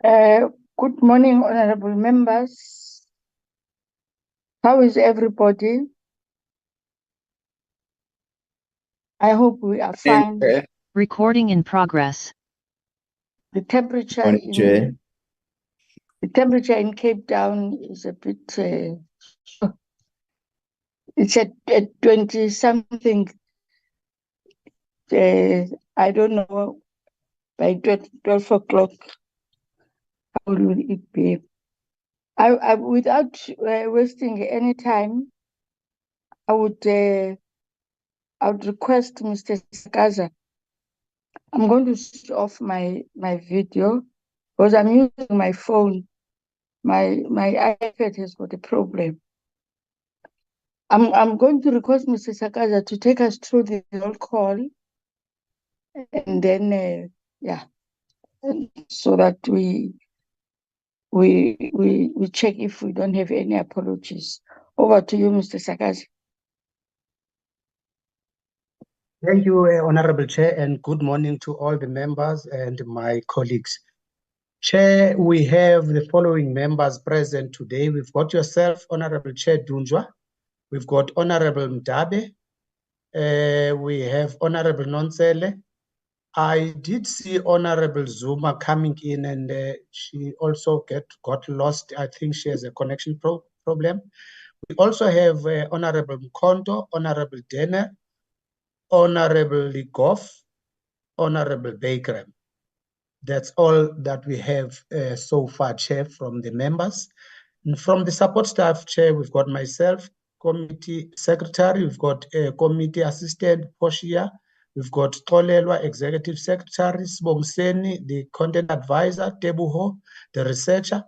Good morning, honorable members. How is everybody? I hope we are fine. Recording in progress. The temperature Morning, Chair. in Cape Town is a bit. It's at 20 something. I don't know. By 12 o'clock, how will it be? I without wasting any time, I would request Mr. Sakaza. I'm going to switch off my video because I'm using my phone. My iPad has got a problem. I'm going to request Mr. Sakaza to take us through the roll call, and then so that we check if we don't have any apologies. Over to you, Mr. Sakaza. Thank you, Honorable Chair, and good morning to all the members and my colleagues. Chair, we have the following members present today. We've got yourself, Honorable Chair Dunjwa. We've got Honorable Mdabe. We have Honorable Nonsele. I did see Honorable Zuma coming in, and she also got lost. I think she has a connection problem. We also have Honorable Mkonto, Honorable Denner, Honorable Ligoff, Honorable Baker. That's all that we have so far, Chair, from the members. And from the support staff, Chair, we've got myself, Committee Secretary, we've got Committee Assistant, Poshia, we've got Tolelwa, Executive Secretary, Sbongiseni, the Content Advisor, Tebuho, the Researcher.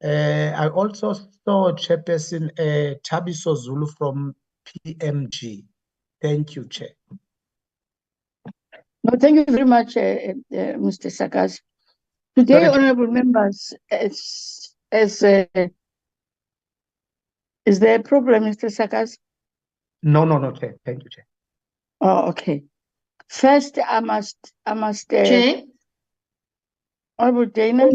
I also saw Chairperson Tabiso Zulu from PMG. Thank you, Chair. No, thank you very much, Mr. Sakaza. Today, honorable members, is there a problem, Mr. Sakaza? No, Chair. Thank you, Chair. Oh, okay. First, I must. Chair? Honorable Dana.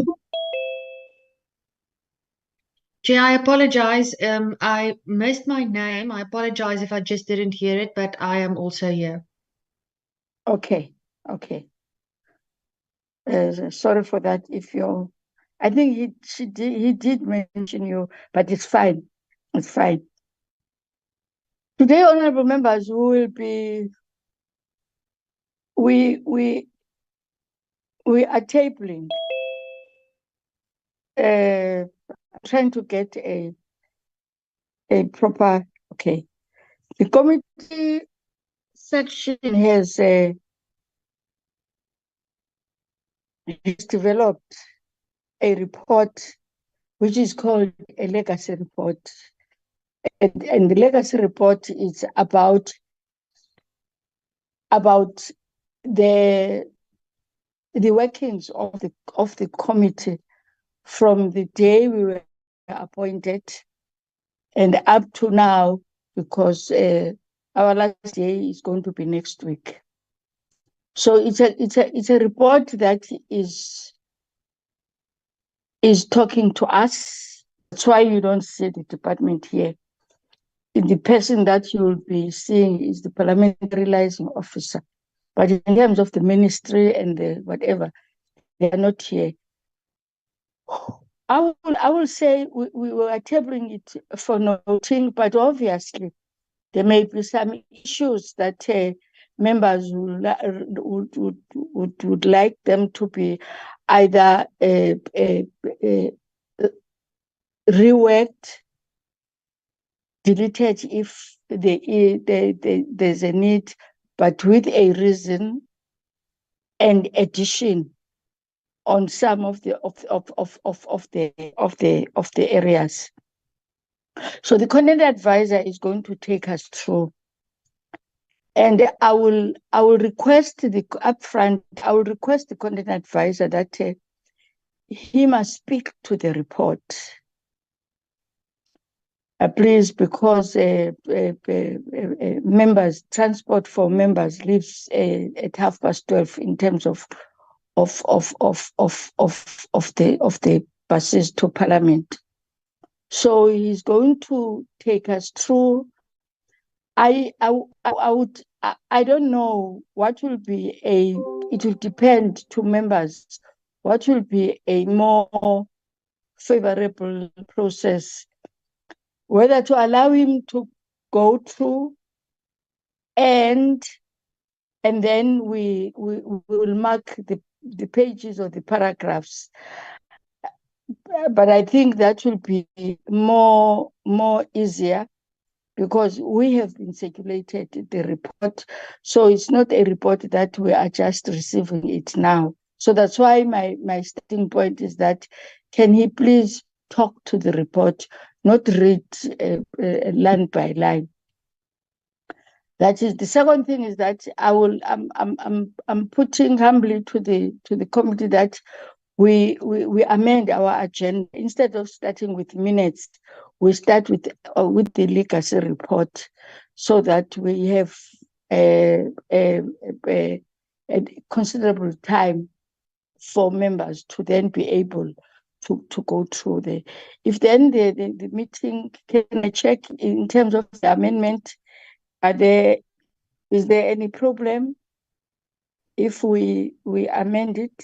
Chair, I apologize. I missed my name. I apologize if I just didn't hear it, but I am also here. Okay. Sorry for that. I think he did mention you, but it's fine. It's fine. Today, honorable members, we are tabling, trying to get a proper. Okay, the committee section has developed a report which is called a legacy report. And the legacy report is about the workings of the committee from the day we were appointed and up to now, because our last day is going to be next week. So it's a report that is talking to us. That's why you don't see the department here. The person that you will be seeing is the parliamentary liaison officer. But in terms of the ministry and the whatever, they are not here. I will say we were tabling it for noting, but obviously there may be some issues that members would like them to be either reworked, deleted if there's a need, but with a reason and addition on some of the areas. So the content advisor is going to take us through, and I will request the content advisor that he must speak to the report. Please, because transport for members leaves at 12:30 in terms of the buses to Parliament. So he's going to take us through. I don't know what will be it will depend to members what will be a more favorable process, whether to allow him to go through and then we will mark the pages or the paragraphs. But I think that will be more easier, because we have been circulated the report. So it's not a report that we are just receiving it now. So that's why my starting point is that, can he please talk to the report, not read line by line. That is the second thing, is that I'm putting humbly to the committee that we amend our agenda. Instead of starting with minutes, we start with the legacy report, so that we have a considerable time for members to then be able to go through the. If then the meeting, can I check in terms of the amendment? Is there any problem if we amend it?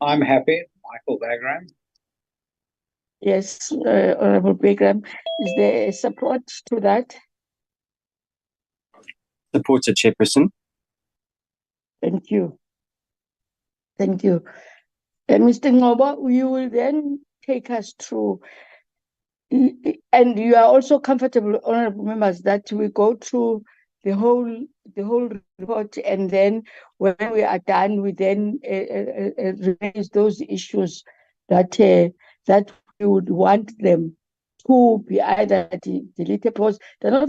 I'm happy. Michael Bagram. Yes, Honorable Bagram. Is there support to that? Supported, Chairperson. Thank you. Thank you. Mr. Ngobo, you will then take us through, and you are also comfortable, honorable members, that we go through the whole report, and then when we are done, we then raise those issues that we would want them to be either deleted, because they are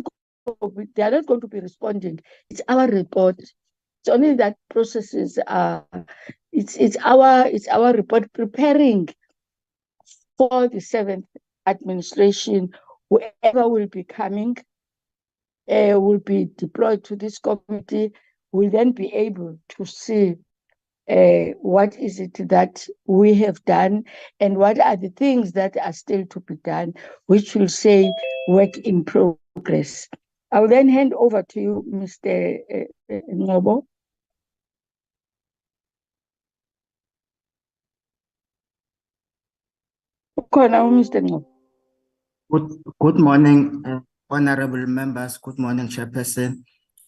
not going to be responding. It's our report. It's only that processes are. It's our report preparing for the 7th administration. Whoever will be coming will be deployed to this committee, will then be able to see what is it that we have done, and what are the things that are still to be done, which will say work in progress. I'll then hand over to you, Mr. Ngobo. Mr. Ngobo. Good morning, honorable members. Good morning, Chairperson,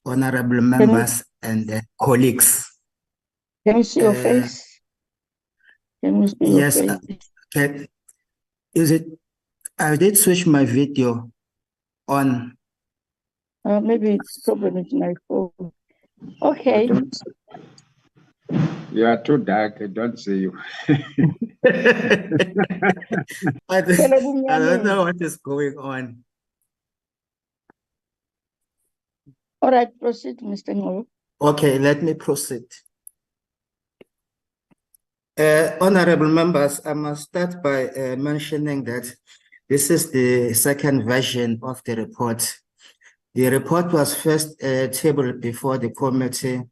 honorable members, and colleagues. Can you see your face? Can you see yes, your face? I did switch my video on. Maybe it's problem with my phone. Okay. You are too dark. I don't see you. I don't know what is going on. All right, proceed, Mr. Ngobo. Okay, let me proceed. Honorable members, I must start by mentioning that this is the second version of the report. The report was first tabled before the committee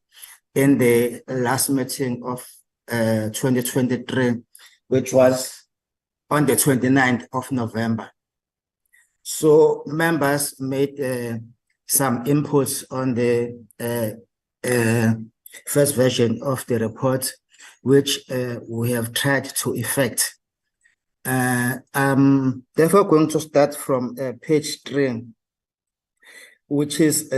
in the last meeting of 2023, which was on the 29th of November. So members made some inputs on the first version of the report, which we have tried to effect. I'm therefore going to start from page 3, which is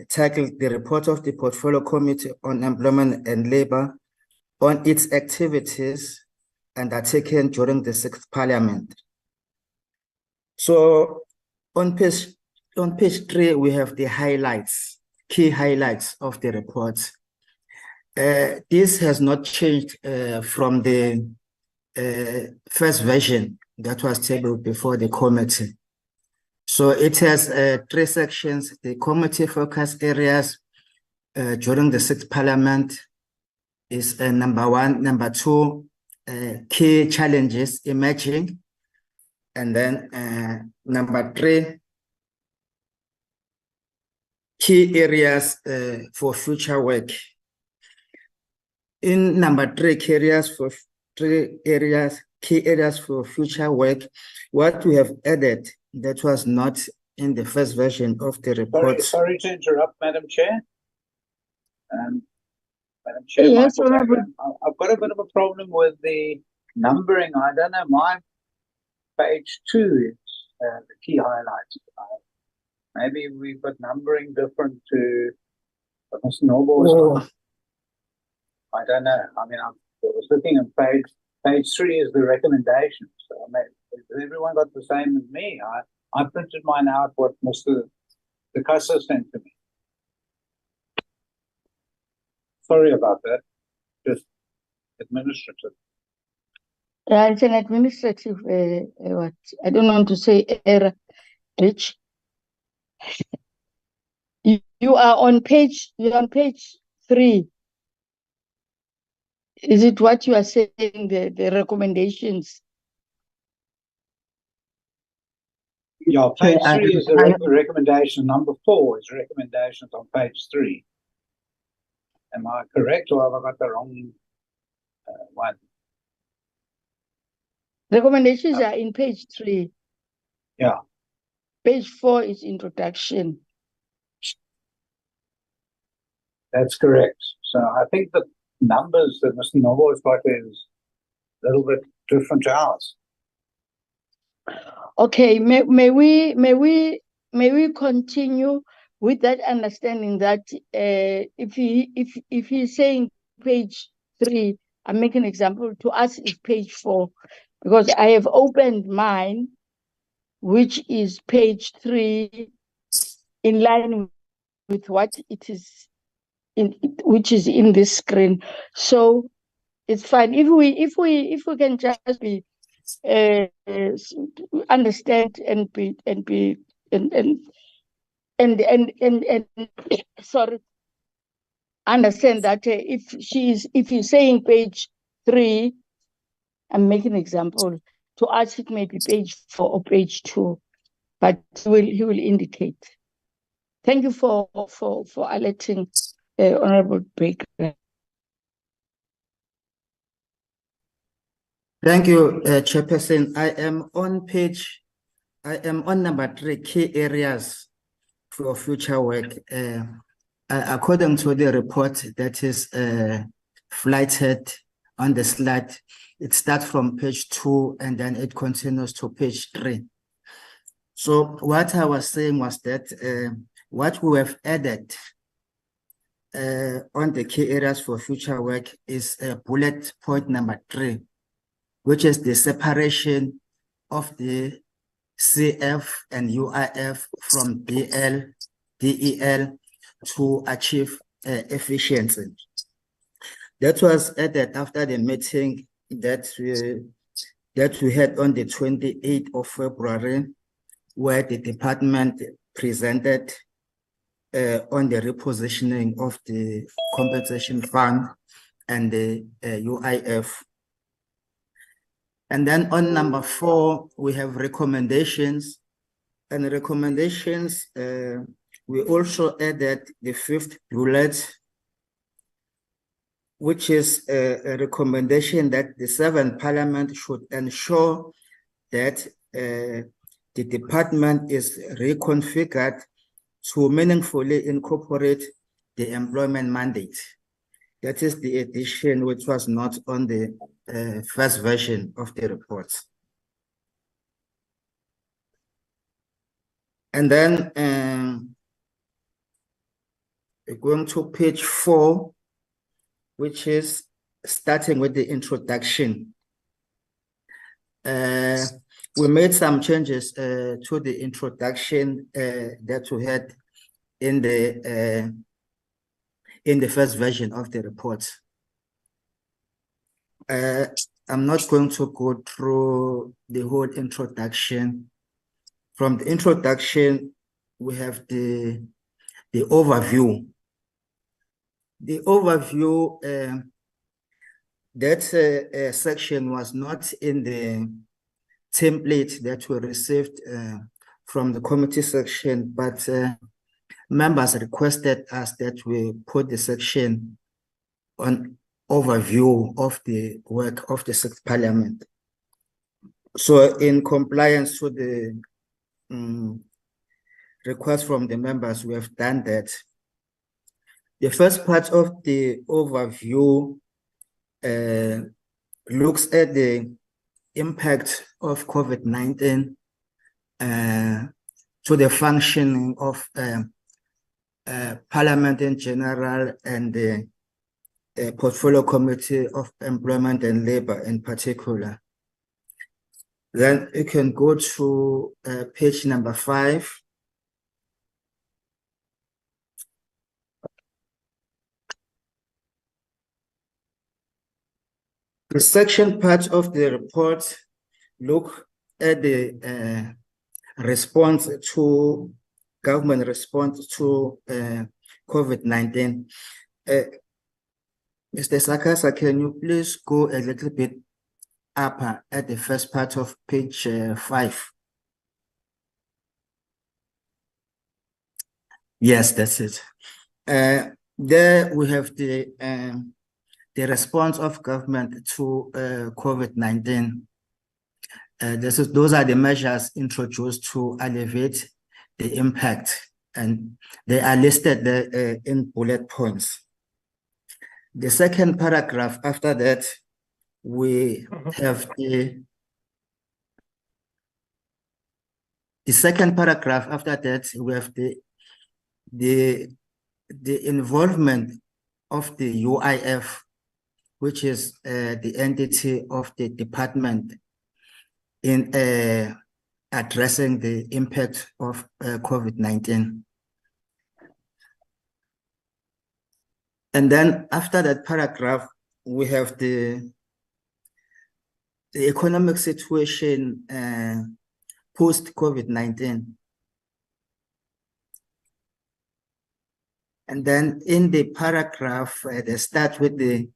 titled The Report of the Portfolio Committee on Employment and Labor on its activities undertaken during the 6th Parliament. So on page 3, we have the highlights, key highlights of the report. This has not changed from the first version that was tabled before the committee. So it has 3 sections: the committee focus areas during the 6th Parliament is number 1, number 2, key challenges emerging, and then number 3, key areas for future work. In number 3, key areas for future work, what we have added that was not in the first version of the report. Sorry to interrupt, Madam Chair. Madam Chair, Yes, Michael Honourable. Bagram, I've got a bit of a problem with the numbering. I don't know, my page 2 is the key highlights. Maybe we've got numbering different to Mr. Noble. I don't know. I mean, I was looking at page 3 is the recommendation. So I mean, everyone got the same as me. I printed mine out what Mr. De Casa sent to me. Sorry about that. Just administrative. Yeah, it's an administrative, what? I don't want to say error, Rich. You are on page 3. Is it what you are saying, the recommendations? Yeah, page 3 is the recommendation. Number 4 is recommendations on page 3. Am I correct, or have I got the wrong one? Recommendations are in page 3. Yeah. Page 4 is introduction. That's correct. So I think the numbers that Mr. Noble has got is a little bit different to ours. Okay, may we continue with that understanding that if he's saying page 3, I'm making an example, to us is page 4, because I have opened mine, which is page 3, in line with what it is which is in this screen. So it's fine if we can just be understand and sorry, understand that if you're saying page 3, I'm making an example, to us it may be page 4 or page 2, but he will indicate. Thank you for alerting Honorable Baker. Thank you, Chairperson. I am on number 3, key areas for future work. According to the report that is flighted on the slide, it starts from page 2 and then it continues to page 3. So what I was saying was that what we have added on the key areas for future work is bullet point number 3, which is the separation of the CF and UIF from DL, DEL to achieve efficiency. That was added after the meeting that we had on the 28th of February, where the department presented on the repositioning of the compensation fund and the UIF. And then on number 4, we have recommendations. And recommendations, we also added the 5th bullet, which is a recommendation that the 7th Parliament should ensure that the department is reconfigured to meaningfully incorporate the employment mandate. That is the addition which was not on the first version of the report. And then we're going to page 4, which is starting with the introduction. We made some changes to the introduction that we had in the first version of the report. I'm not going to go through the whole introduction. From the introduction, we have the overview. The overview, that section was not in the template that we received from the committee section, but members requested us that we put the section on overview of the work of the Sixth Parliament. So in compliance to the request from the members, we have done that. The first part of the overview looks at the impact of COVID-19 to the functioning of Parliament in general and the Portfolio Committee of Employment and Labor in particular. Then you can go to page number 5. The section part of the report look at the response to government response to COVID-19. Mr. Sakasa, can you please go a little bit up at the first part of page 5? Yes, that's it. There we have the response of government to COVID-19. Those are the measures introduced to alleviate the impact, and they are listed there in bullet points. The second paragraph after that, we have the second paragraph after that, we have the involvement of the UIF, which is the entity of the department in addressing the impact of COVID-19. And then after that paragraph, we have the economic situation post-COVID-19. And then in the paragraph, they start with the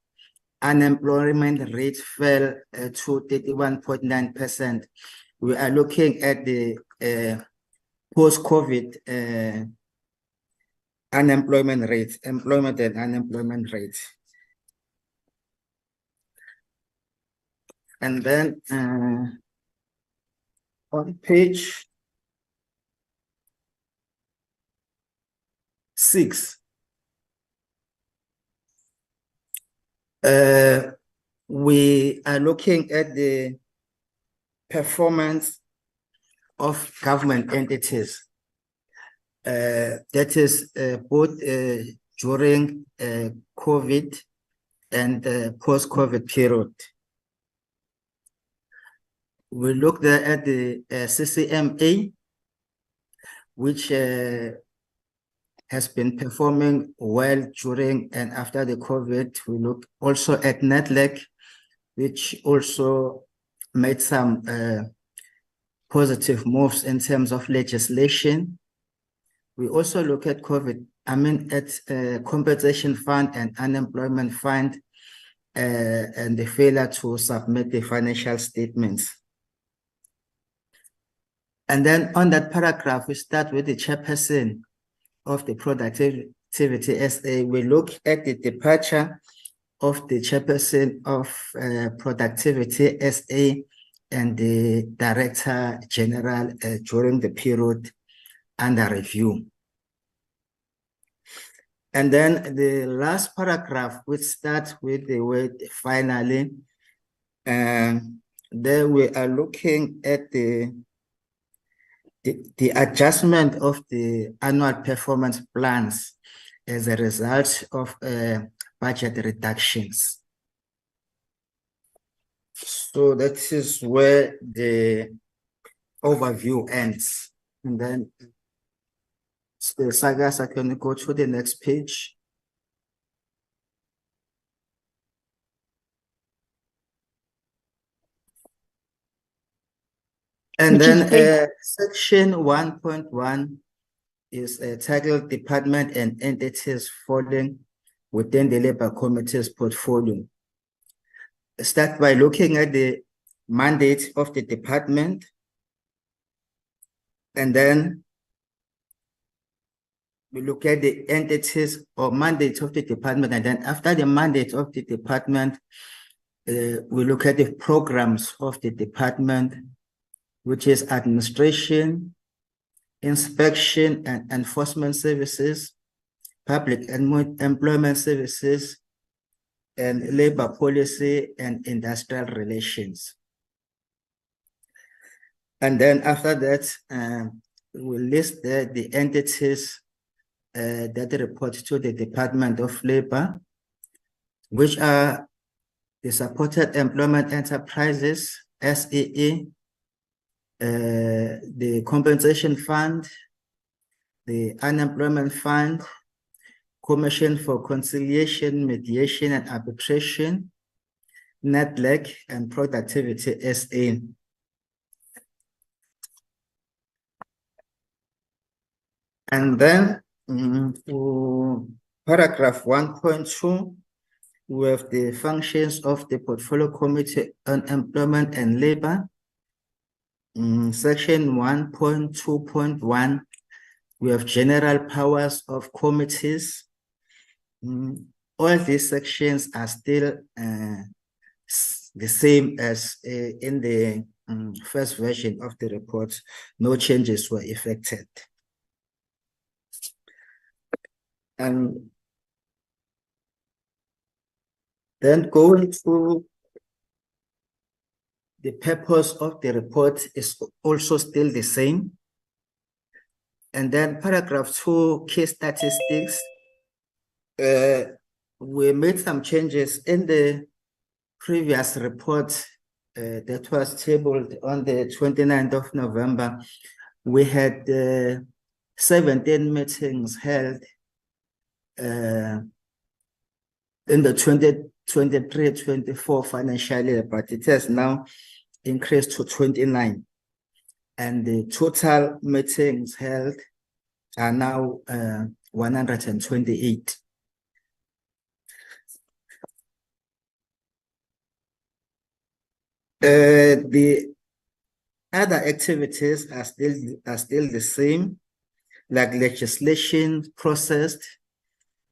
unemployment rate fell to 31.9%. We are looking at the post-COVID unemployment rate, employment and unemployment rate. And then on page 6, we are looking at the performance of government entities. That is both during COVID and post-COVID period. We looked at the CCMA, which has been performing well during and after the COVID. We look also at NETLEC, which also made some positive moves in terms of legislation. We also look at compensation fund and unemployment fund and the failure to submit the financial statements. And then on that paragraph, we start with the chairperson of the Productivity SA. We look at the departure of the chairperson of Productivity SA and the Director General during the period under review. And then the last paragraph, which starts with the word finally, there we are looking at the adjustment of the annual performance plans as a result of budget reductions. So that is where the overview ends. And then Sagas, I can go to the next page. And then section 1.1 is titled Department and Entities Falling Within the Labour Committee's Portfolio. Start by looking at the mandate of the department, and then we look at the entities or mandates of the department, and then after the mandate of the department, we look at the programs of the department, which is administration, inspection and enforcement services, public employment services, and labor policy and industrial relations. And then after that, we list the entities that report to the Department of Labor, which are the Supported Employment Enterprises, SEE, the Compensation Fund, the Unemployment Fund, Commission for Conciliation, Mediation and Arbitration, NETLEC, and Productivity SA. And then paragraph 1.2, we have the functions of the Portfolio Committee on Employment and Labor. Section 1.2.1, we have general powers of committees. All these sections are still the same as in the first version of the report. No changes were effected. And then going through the purpose of the report is also still the same. And then paragraph 2, key statistics. We made some changes in the previous report that was tabled on the 29th of November. We had 17 meetings held in the 2023-24 financial year, but it has now increased to 29. And the total meetings held are now 128. The other activities are still the same, like legislation processed,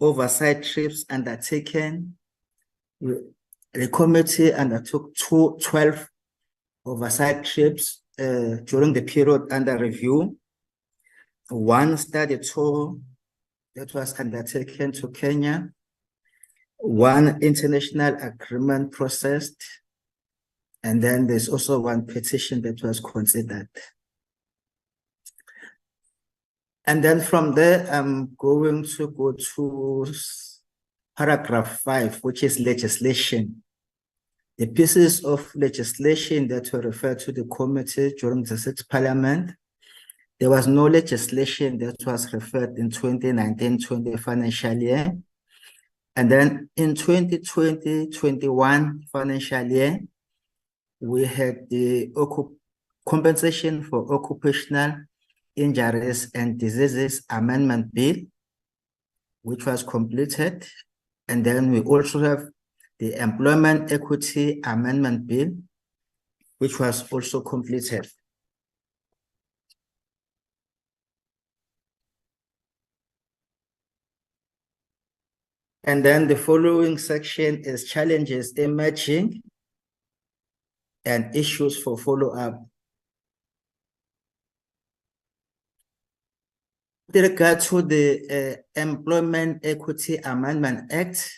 oversight trips undertaken. The committee undertook 12 oversight trips during the period under review. One study tour that was undertaken to Kenya. One international agreement processed. And then there's also one petition that was considered. And then from there, I'm going to go to paragraph 5, which is legislation. The pieces of legislation that were referred to the committee during the 6th Parliament, there was no legislation that was referred in 2019-20 financial year. And then in 2020-21 financial year, we had the compensation for occupational injuries and diseases amendment bill, which was completed. And then we also have the employment equity amendment bill, which was also completed. And then the following section is challenges emerging and issues for follow-up. With regard to the Employment Equity Amendment Act,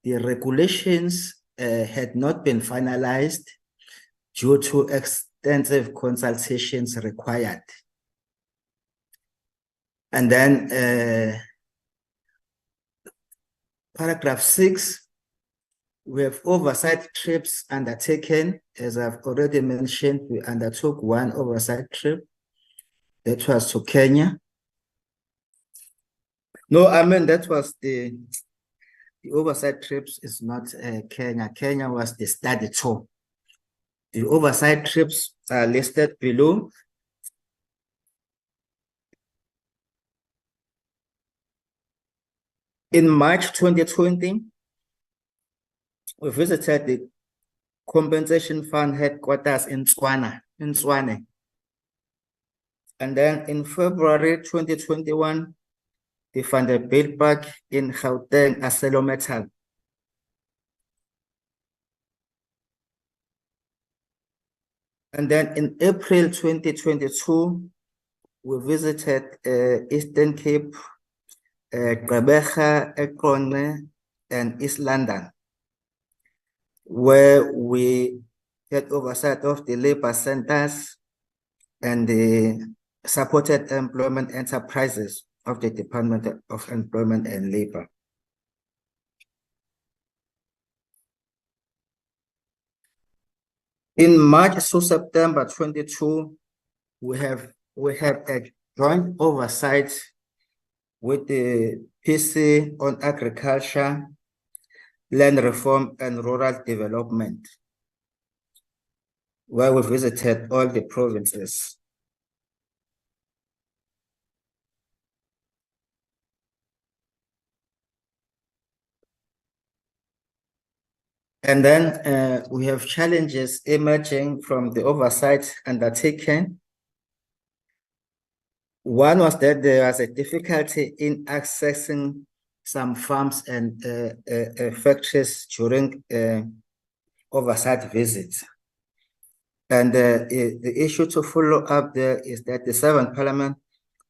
the regulations had not been finalized due to extensive consultations required. And then paragraph 6, we have oversight trips undertaken. As I've already mentioned, we undertook one oversight trip that was to Kenya. No, I mean, that was the oversight trips is not Kenya. Kenya was the study tour. The oversight trips are listed below. In March 2020, we visited the Compensation Fund headquarters in Tshwane. And then in February 2021, the Vanderbiltpark in Gauteng, ArcelorMittal. And then in April 2022, we visited Eastern Cape, Gqeberha, Eqonce, and East London, where we had oversight of the labor centers and the supported employment enterprises of the Department of Employment and Labor. In March to September 22, we had a joint oversight with the PC on agriculture, land reform, and rural development, where we visited all the provinces. And then we have challenges emerging from the oversight undertaken. One was that there was a difficulty in accessing some farms and factories during oversight visits. And the issue to follow up there is that the 7th Parliament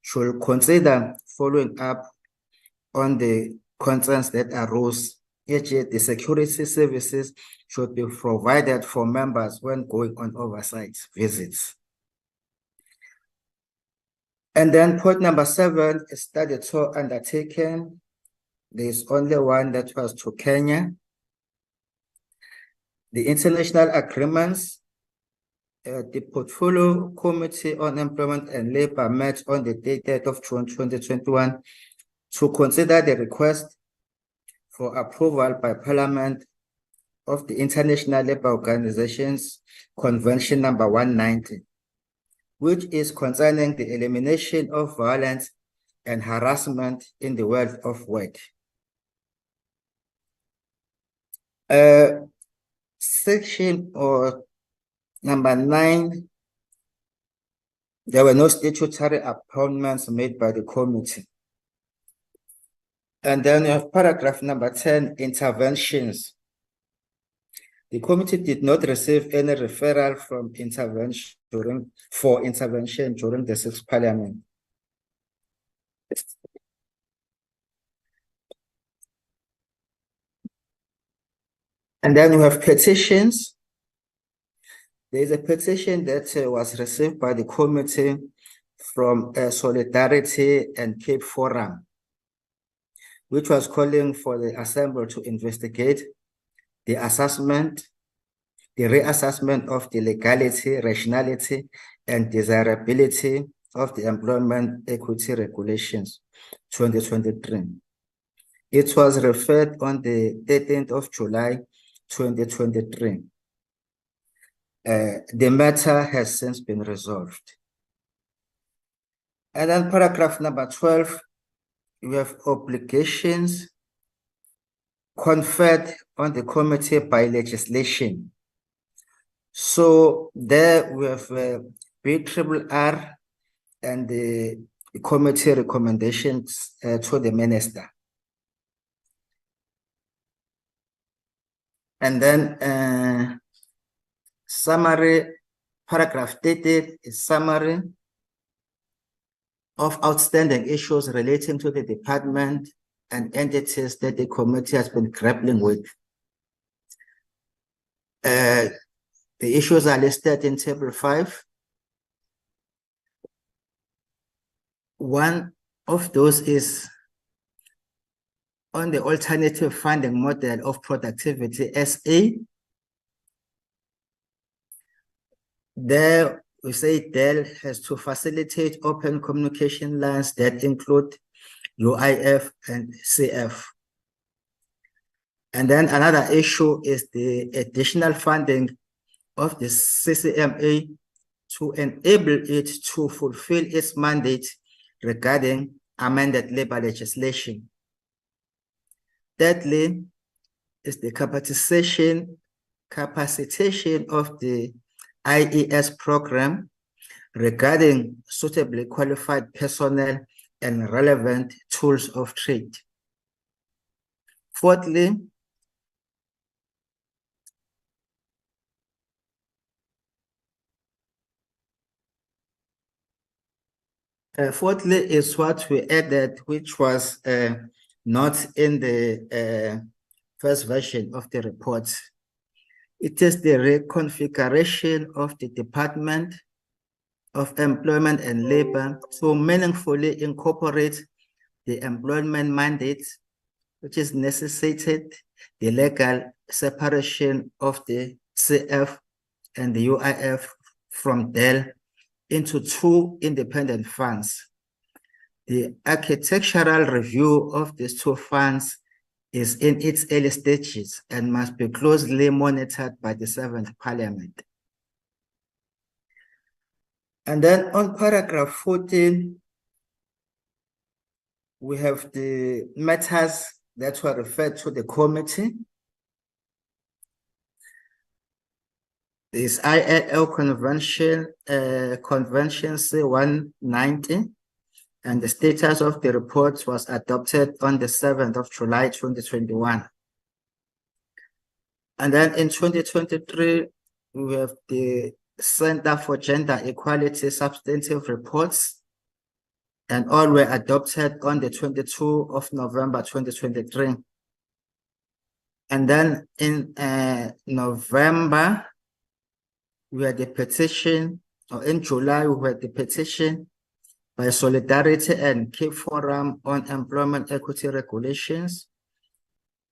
should consider following up on the concerns that arose. The security services should be provided for members when going on oversight visits. And then point number 7 is study tour undertaken. There's only one that was to Kenya. The international agreements, the Portfolio Committee on Employment and Labor met on the 30th of June 2021 to consider the request for approval by Parliament of the International Labour Organization's Convention number 190, which is concerning the elimination of violence and harassment in the world of work. Section or number 9, there were no statutory appointments made by the committee. And then you have paragraph number 10, interventions. The committee did not receive any referral from intervention during the 6th Parliament. And then we have petitions. There is a petition that was received by the committee from Solidarity and Cape Forum, which was calling for the Assembly to investigate the assessment, the reassessment of the legality, rationality, and desirability of the Employment Equity Regulations 2023. It was referred on the 13th of July 2023. The matter has since been resolved. And then paragraph number 12, we have obligations conferred on the committee by legislation. So there we have BRRR and the committee recommendations to the minister. And then summary, paragraph 30 is summary of outstanding issues relating to the department and entities that the committee has been grappling with. The issues are listed in table 5. One of those is on the alternative funding model of productivity SA. There we say DEL has to facilitate open communication lines that include UIF and CF. And then another issue is the additional funding of the CCMA to enable it to fulfill its mandate regarding amended labor legislation. Thirdly, is the capacitation of the IES program regarding suitably qualified personnel and relevant tools of trade. Fourthly, is what we added, which was not in the first version of the report. It is the reconfiguration of the Department of Employment and Labor to meaningfully incorporate the employment mandate, which is necessitated the legal separation of the CF and the UIF from DEL into two independent funds. The architectural review of these two funds is in its early stages and must be closely monitored by the 7th Parliament. And then on paragraph 14, we have the matters that were referred to the committee. This ILO Convention, Convention C-190, and the status of the report was adopted on the 7th of July, 2021. And then in 2023, we have the Center for Gender Equality Substantive Reports, and all were adopted on the 22nd of November, 2023. And then in November, we had the petition, or in July, we had the petition by Solidarity and Cape Forum on Employment Equity Regulations,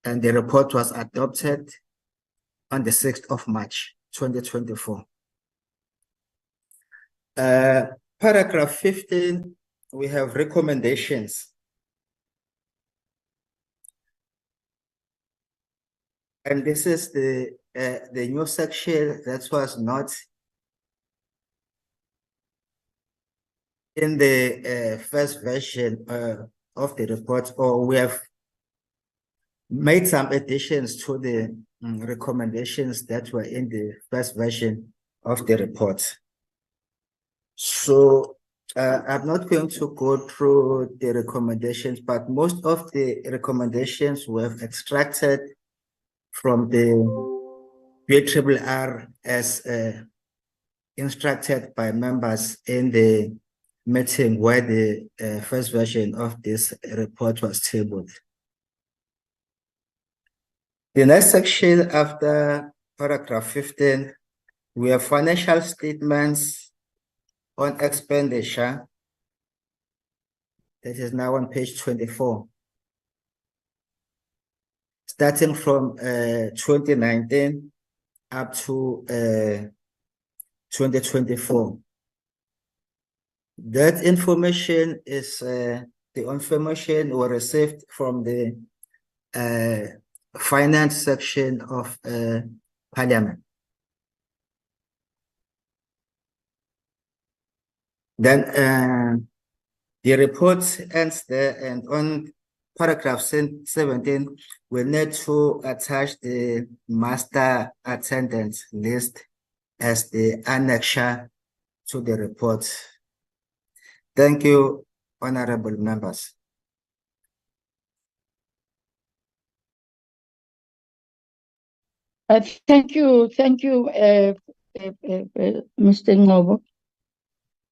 and the report was adopted on the 6th of March, 2024. Paragraph 15, we have recommendations. And this is the new section that was not in the first version of the report, or we have made some additions to the recommendations that were in the first version of the report. So I'm not going to go through the recommendations, but most of the recommendations we have extracted from the BRRR as instructed by members in the meeting where the first version of this report was tabled. The next section after paragraph 15, we have financial statements on expenditure. That is now on page 24. Starting from 2019 up to 2024. That information is the information we received from the finance section of Parliament. Then the report ends there, and on paragraph 17, we need to attach the master attendance list as the annexure to the report. Thank you, honorable members. Thank you, Mr. Ngobo.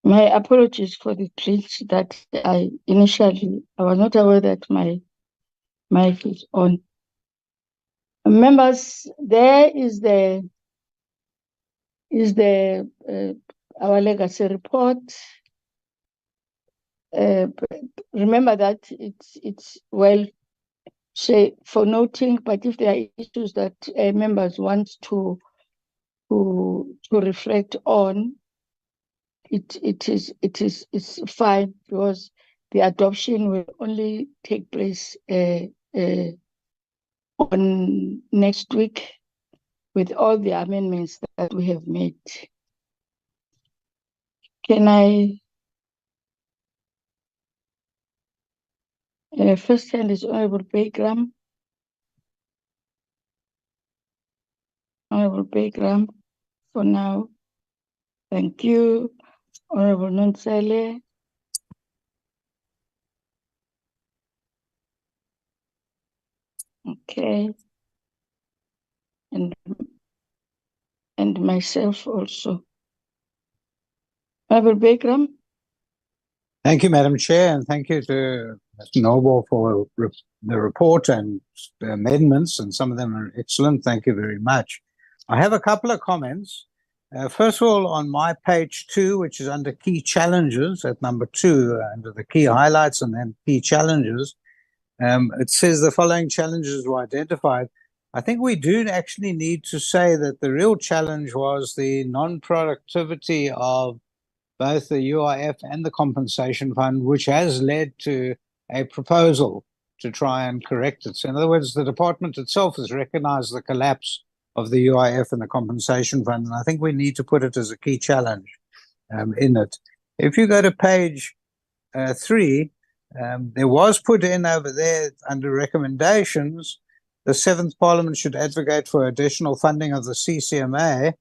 My apologies for the glitch that I was not aware that my mic is on. Members, there is our legacy report. Remember that it's well say for noting, but if there are issues that members want to reflect on, it's fine, because the adoption will only take place on next week with all the amendments that we have made. Can I first hand is Honorable Baygram. Honorable Baygram, for now. Thank you. Honorable Nonsele. Okay. And myself also. Honorable Bekram? Thank you, Madam Chair, and thank you to Mr. Noble for the report and the amendments, and some of them are excellent. Thank you very much. I have a couple of comments. First of all, on my page 2, which is under key challenges at number 2, under the key highlights and then key challenges, it says the following challenges were identified. I think we do actually need to say that the real challenge was the non-productivity of both the UIF and the compensation fund, which has led to a proposal to try and correct it. So in other words, the department itself has recognized the collapse of the UIF and the compensation fund, and I think we need to put it as a key challenge in it. If you go to page 3, there was put in over there under recommendations, the 7th Parliament should advocate for additional funding of the CCMA.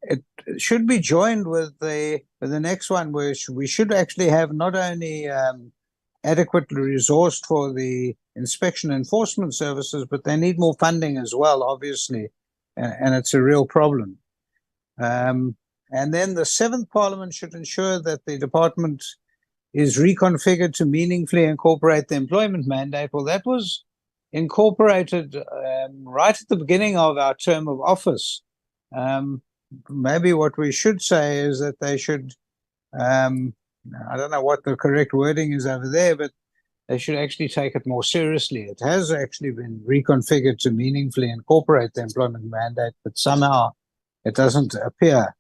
It should be joined with the next one, where we should actually have not only adequately resourced for the inspection enforcement services, but they need more funding as well, obviously, and it's a real problem. And then the 7th Parliament should ensure that the department is reconfigured to meaningfully incorporate the employment mandate. Well, that was incorporated right at the beginning of our term of office. Maybe what we should say is that they should, I don't know what the correct wording is over there, but they should actually take it more seriously. It has actually been reconfigured to meaningfully incorporate the employment mandate, but somehow it doesn't appear.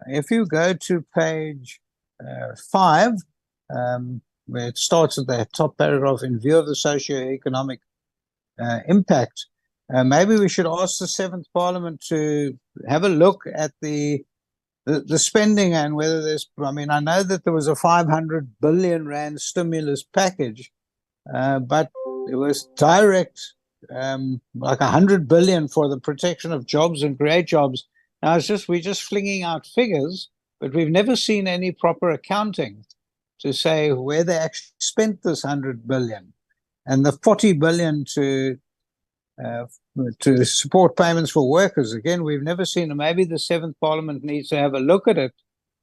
If you go to page 5, where it starts at the top paragraph, in view of the socio-economic impact, maybe we should ask the 7th Parliament to have a look at the spending and whether there's, I mean, I know that there was a 500 billion rand stimulus package, but it was direct, like 100 billion for the protection of jobs and create jobs. Now we're just flinging out figures, but we've never seen any proper accounting to say where they actually spent this 100 billion, and the 40 billion to support payments for workers. Again, we've never seen it. Maybe the 7th Parliament needs to have a look at it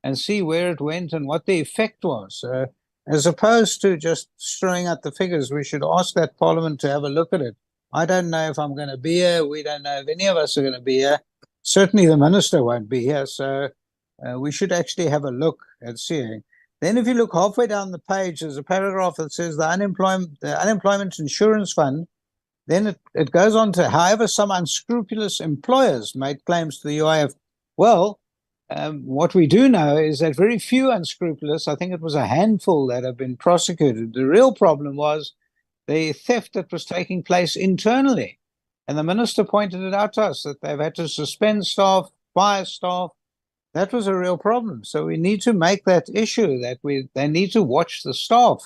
and see where it went and what the effect was. As opposed to just throwing out the figures, we should ask that Parliament to have a look at it. I don't know if I'm going to be here. We don't know if any of us are going to be here. Certainly the Minister won't be here. So we should actually have a look at seeing. Then if you look halfway down the page, there's a paragraph that says the Unemployment Insurance Fund. Then it goes on to, however, some unscrupulous employers made claims to the UIF. Well, what we do know is that very few unscrupulous, I think it was a handful that have been prosecuted. The real problem was the theft that was taking place internally. And the Minister pointed it out to us that they've had to suspend staff, fire staff. That was a real problem. So we need to make that issue that they need to watch the staff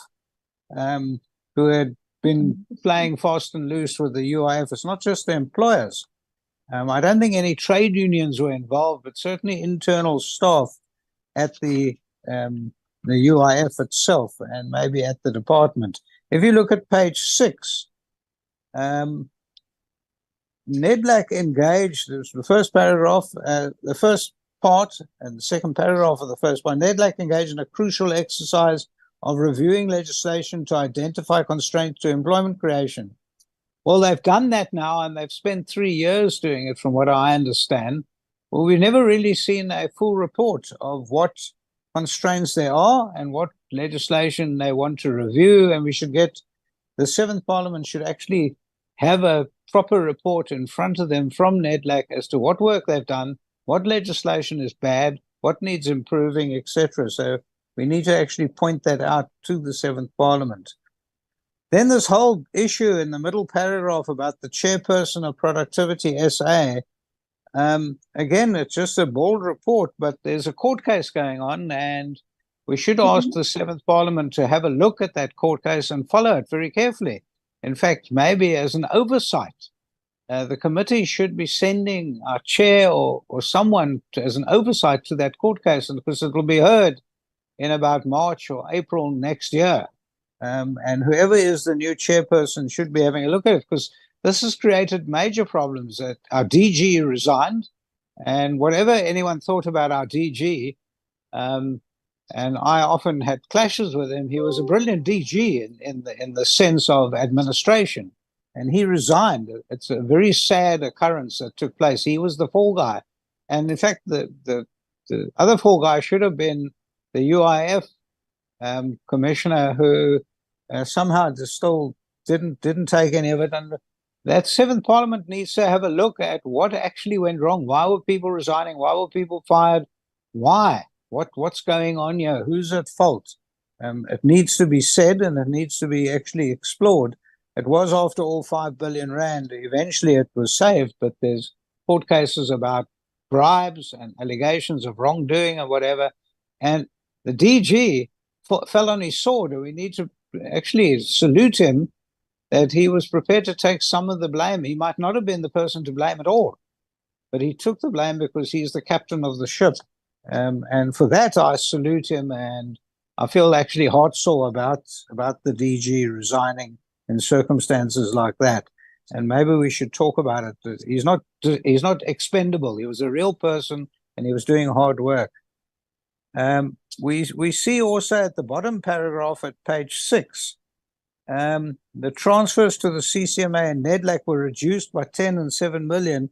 who had been playing fast and loose with the UIF. It's not just the employers. I don't think any trade unions were involved, but certainly internal staff at the UIF itself and maybe at the department. If you look at page 6, NEDLAC engaged, the first paragraph, the first part and the second paragraph of the first one, NEDLAC engaged in a crucial exercise of reviewing legislation to identify constraints to employment creation. Well, they've done that now, and they've spent 3 years doing it, from what I understand. Well, we've never really seen a full report of what constraints there are and what legislation they want to review, and we should get, the 7th Parliament should actually have a proper report in front of them from NEDLAC as to what work they've done, what legislation is bad, what needs improving, etc. So we need to actually point that out to the 7th Parliament. Then this whole issue in the middle paragraph about the chairperson of Productivity SA, again, it's just a bold report, but there's a court case going on, and we should ask the 7th Parliament to have a look at that court case and follow it very carefully. In fact, maybe as an oversight, the committee should be sending our chair or someone as an oversight to that court case, because it will be heard in about March or April next year. and whoever is the new chairperson should be having a look at it, because this has created major problems. That our DG resigned, and whatever anyone thought about our DG, and I often had clashes with him. He was a brilliant DG in the sense of administration, and he resigned. It's a very sad occurrence that took place. He was the fall guy, and in fact, the other fall guy should have been the UIF commissioner, who somehow just still didn't take any of it. And that Seventh Parliament needs to have a look at what actually went wrong. Why were people resigning? Why were people fired? Why? What's going on here? Who's at fault? It needs to be said, and it needs to be actually explored. It was, after all, 5 billion rand. Eventually it was saved, but there's court cases about bribes and allegations of wrongdoing and whatever. And the DG fell on his sword, and we need to actually salute him that he was prepared to take some of the blame. He might not have been the person to blame at all, but he took the blame because he's the captain of the ship. And for that, I salute him, and I feel actually heartsore about the DG resigning in circumstances like that. And maybe we should talk about it. He's not expendable. He was a real person, and he was doing hard work. We see also at the bottom paragraph at page 6, the transfers to the CCMA and NEDLAC were reduced by 10 and 7 million.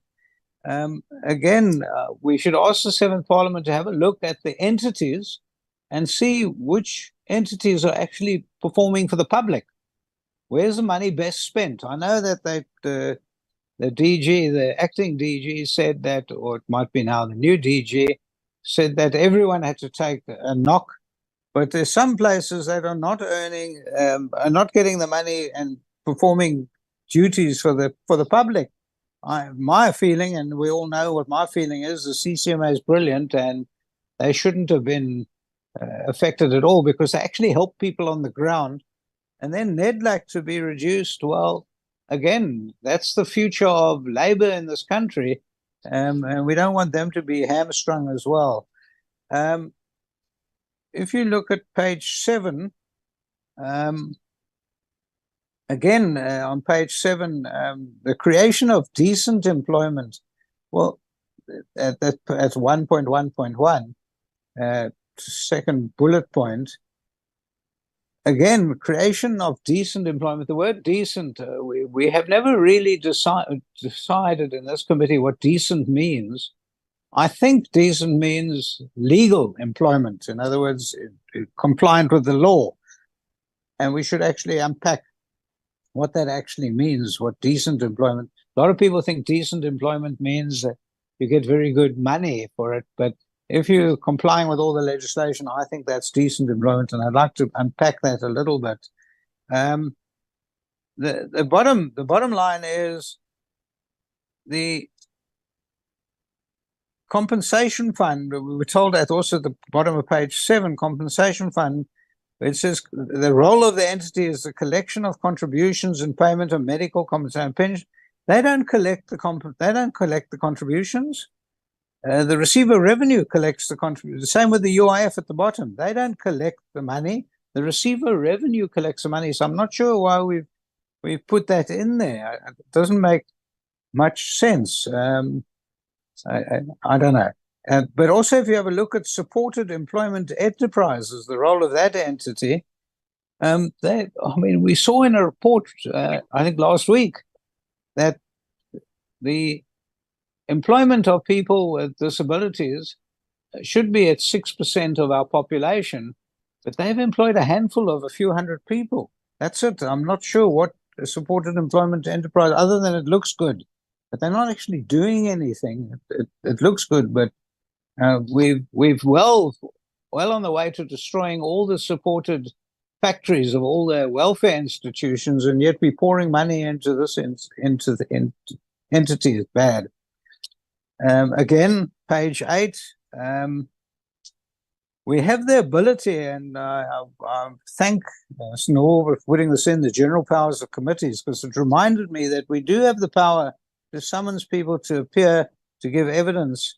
Again, we should ask the Seventh Parliament to have a look at the entities and see which entities are actually performing for the public. Where's the money best spent? I know that the DG, the acting DG, said that, or it might be now the new DG, said that everyone had to take a knock, but there's some places that are not earning, are not getting the money and performing duties for the public. My feeling, and we all know what my feeling is, the CCMA is brilliant, and they shouldn't have been affected at all, because they actually help people on the ground. And then NEDLAC to be reduced, well, again, that's the future of labor in this country, and we don't want them to be hamstrung as well. If you look at page 7, again, on page 7, the creation of decent employment. Well, that's 1.1.1, second bullet point. Again, creation of decent employment. The word decent, we have never really decided in this committee what decent means. I think decent means legal employment. In other words, compliant with the law. And we should actually unpack what that actually means, what decent employment. A lot of people think decent employment means that you get very good money for it, but if you're complying with all the legislation, I think that's decent employment, and I'd like to unpack that a little bit. The bottom line is the compensation fund. We were told that also at the bottom of page 7, compensation fund. It says the role of the entity is the collection of contributions and payment of medical compensation and pension. They don't collect the contributions. The receiver revenue collects the contribution. The same with the UIF at the bottom. They don't collect the money. The receiver revenue collects the money. So I'm not sure why we've put that in there. It doesn't make much sense. I don't know. But also, if you have a look at supported employment enterprises, the role of that entity, we saw in a report, I think last week, that the employment of people with disabilities should be at 6% of our population, but they've employed a handful of a few hundred people. That's it. I'm not sure what a supported employment enterprise, other than it looks good, but they're not actually doing anything. It looks good, but we've well on the way to destroying all the supported factories of all the welfare institutions, and yet we're pouring money into this into the entity is bad. Again, page 8. We have the ability, and I thank Snor for putting this in, the general powers of committees, because it reminded me that we do have the power to summons people to appear to give evidence.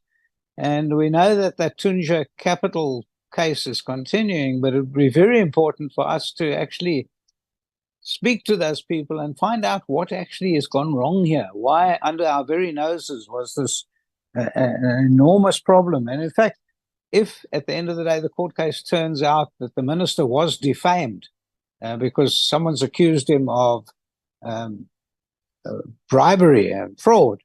And we know that Tunja capital case is continuing, but it would be very important for us to actually speak to those people and find out what actually has gone wrong here. Why, under our very noses, was this an enormous problem? And in fact, if at the end of the day the court case turns out that the minister was defamed because someone's accused him of bribery and fraud,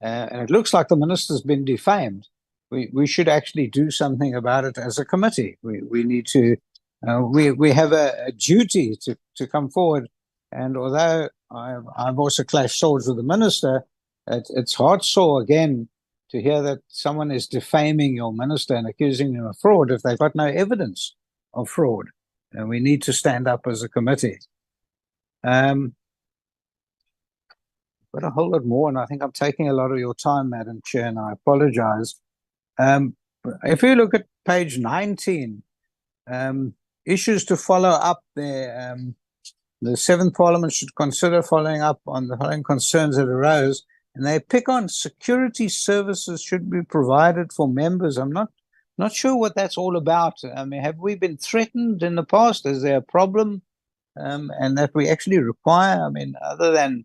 and it looks like the minister's been defamed, we should actually do something about it as a committee. We need to, we have a duty to come forward. And although I've also clashed swords with the minister, it's heart sore again to hear that someone is defaming your minister and accusing him of fraud if they've got no evidence of fraud. And we need to stand up as a committee. But a whole lot more, and I think I'm taking a lot of your time, Madam Chair, and I apologize. If you look at page 19, issues to follow up there, the Seventh Parliament should consider following up on the following concerns that arose, and they pick on security services should be provided for members. I'm not sure what that's all about. I mean, have we been threatened in the past? Is there a problem, and that we actually require? I mean, other than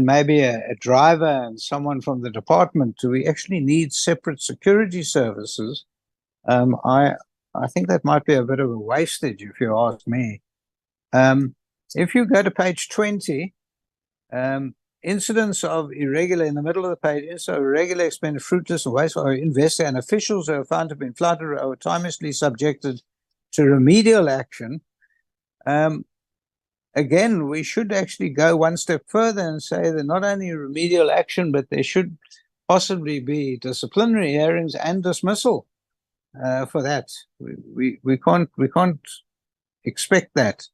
maybe a driver and someone from the department, do we actually need separate security services? I think that might be a bit of a wastage, if you ask me. If you go to page 20, incidents of irregular, in the middle of the page, so irregular expended, fruitless and wasteful, or investor and officials who are found to have been flouted or timelessly subjected to remedial action. Again, we should actually go one step further and say that not only remedial action, but there should possibly be disciplinary hearings and dismissal for that. We can't expect that.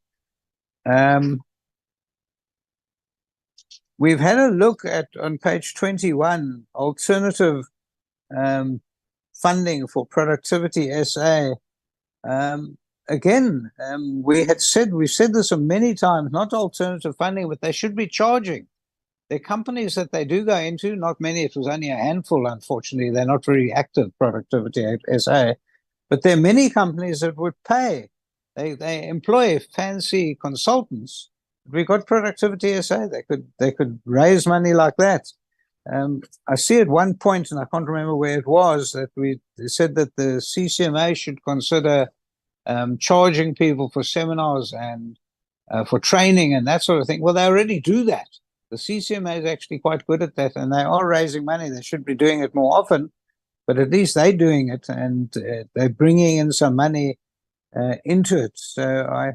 We've had a look at, on page 21, alternative funding for Productivity SA. Again, we've said this many times, not alternative funding, but they should be charging. There are companies that they do go into, not many, it was only a handful, unfortunately. They're not very active, Productivity SA, but there are many companies that would pay. They employ fancy consultants. If we got Productivity SA, they could raise money like that. I see at one point, and I can't remember where it was, that we said that the CCMA should consider charging people for seminars and for training and that sort of thing. Well, they already do that. The CCMA is actually quite good at that, and they are raising money. They should be doing it more often, but at least they're doing it, and they're bringing in some money into it. So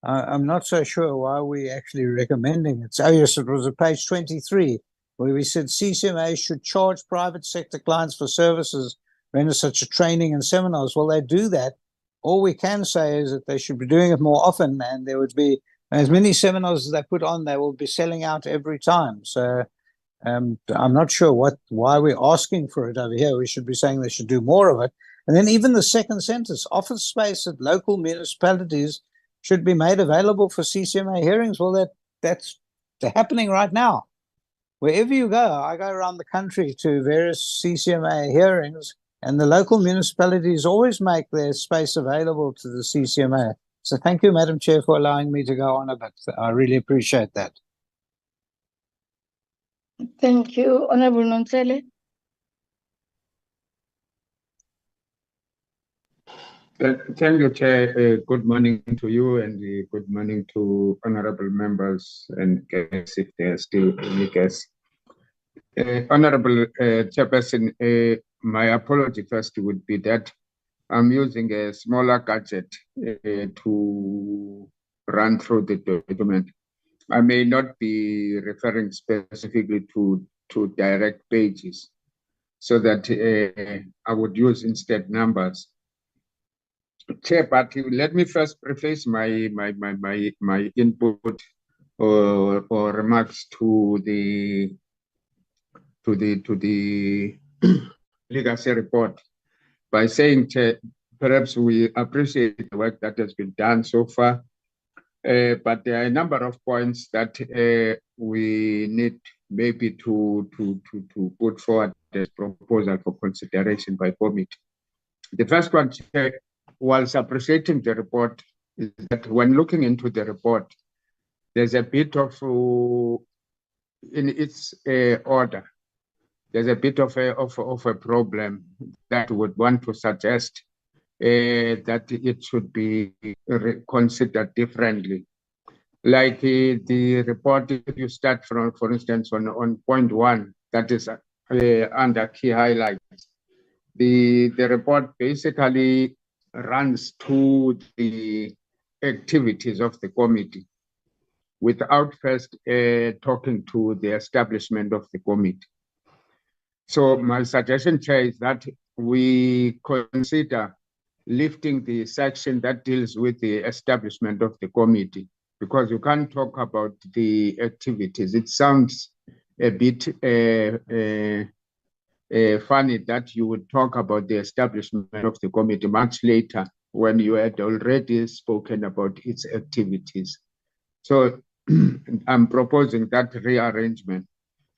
I'm not so sure why we're actually recommending it. So yes, it was at page 23, where we said CCMA should charge private sector clients for services rendered such as training and seminars. Well, they do that. All we can say is that they should be doing it more often, and there would be as many seminars as they put on, they will be selling out every time. So I'm not sure why we're asking for it over here. We should be saying they should do more of it. And then even the second sentence, office space at local municipalities should be made available for CCMA hearings. Well, that's happening right now. Wherever you go, I go around the country to various CCMA hearings, and the local municipalities always make their space available to the CCMA. So thank you, Madam Chair, for allowing me to go on a bit. I really appreciate that. Thank you, Honorable Nontsele. Thank you, Chair. Good morning to you, and good morning to honorable members and guests, if there are still any guests. Honorable Chairperson, my apology first would be that I'm using a smaller gadget to run through the document. I may not be referring specifically to direct pages, so that I would use instead numbers. Chair, but let me first preface my input or remarks to the legacy report by saying, Chair, perhaps we appreciate the work that has been done so far, but there are a number of points that we need maybe to put forward as proposal for consideration by committee. The first one, Chair, whilst appreciating the report, is that when looking into the report, there's a bit of, in its order, there's a bit of a problem that would want to suggest that it should be considered differently. Like the report, if you start from, for instance, on point 1, that is under key highlights, the report basically runs through the activities of the committee without first talking to the establishment of the committee. So my suggestion, Chair, is that we consider lifting the section that deals with the establishment of the committee, because you can't talk about the activities. It sounds a bit funny that you would talk about the establishment of the committee much later when you had already spoken about its activities. So I'm proposing that rearrangement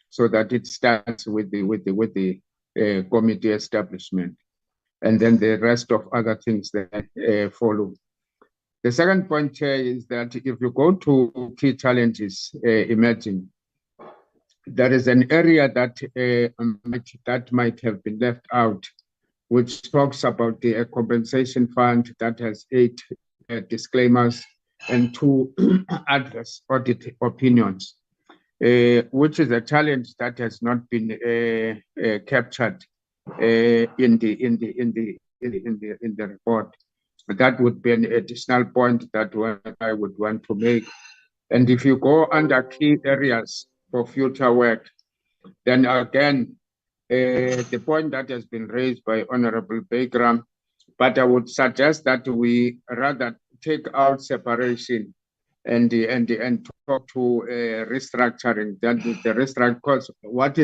so that it starts with the committee establishment, and then the rest of other things that follow. The second point, Chair, is that if you go to key challenges emerging, there is an area that might have been left out, which talks about the compensation fund that has 8 disclaimers and 2 adverse audit opinions, which is a challenge that has not been captured in the report. That would be an additional point that I would want to make. And if you go under key areas for future work, then again, the point that has been raised by Honorable Bagram, but I would suggest that we rather take out separation and talk to restructuring. Then the restructure, because what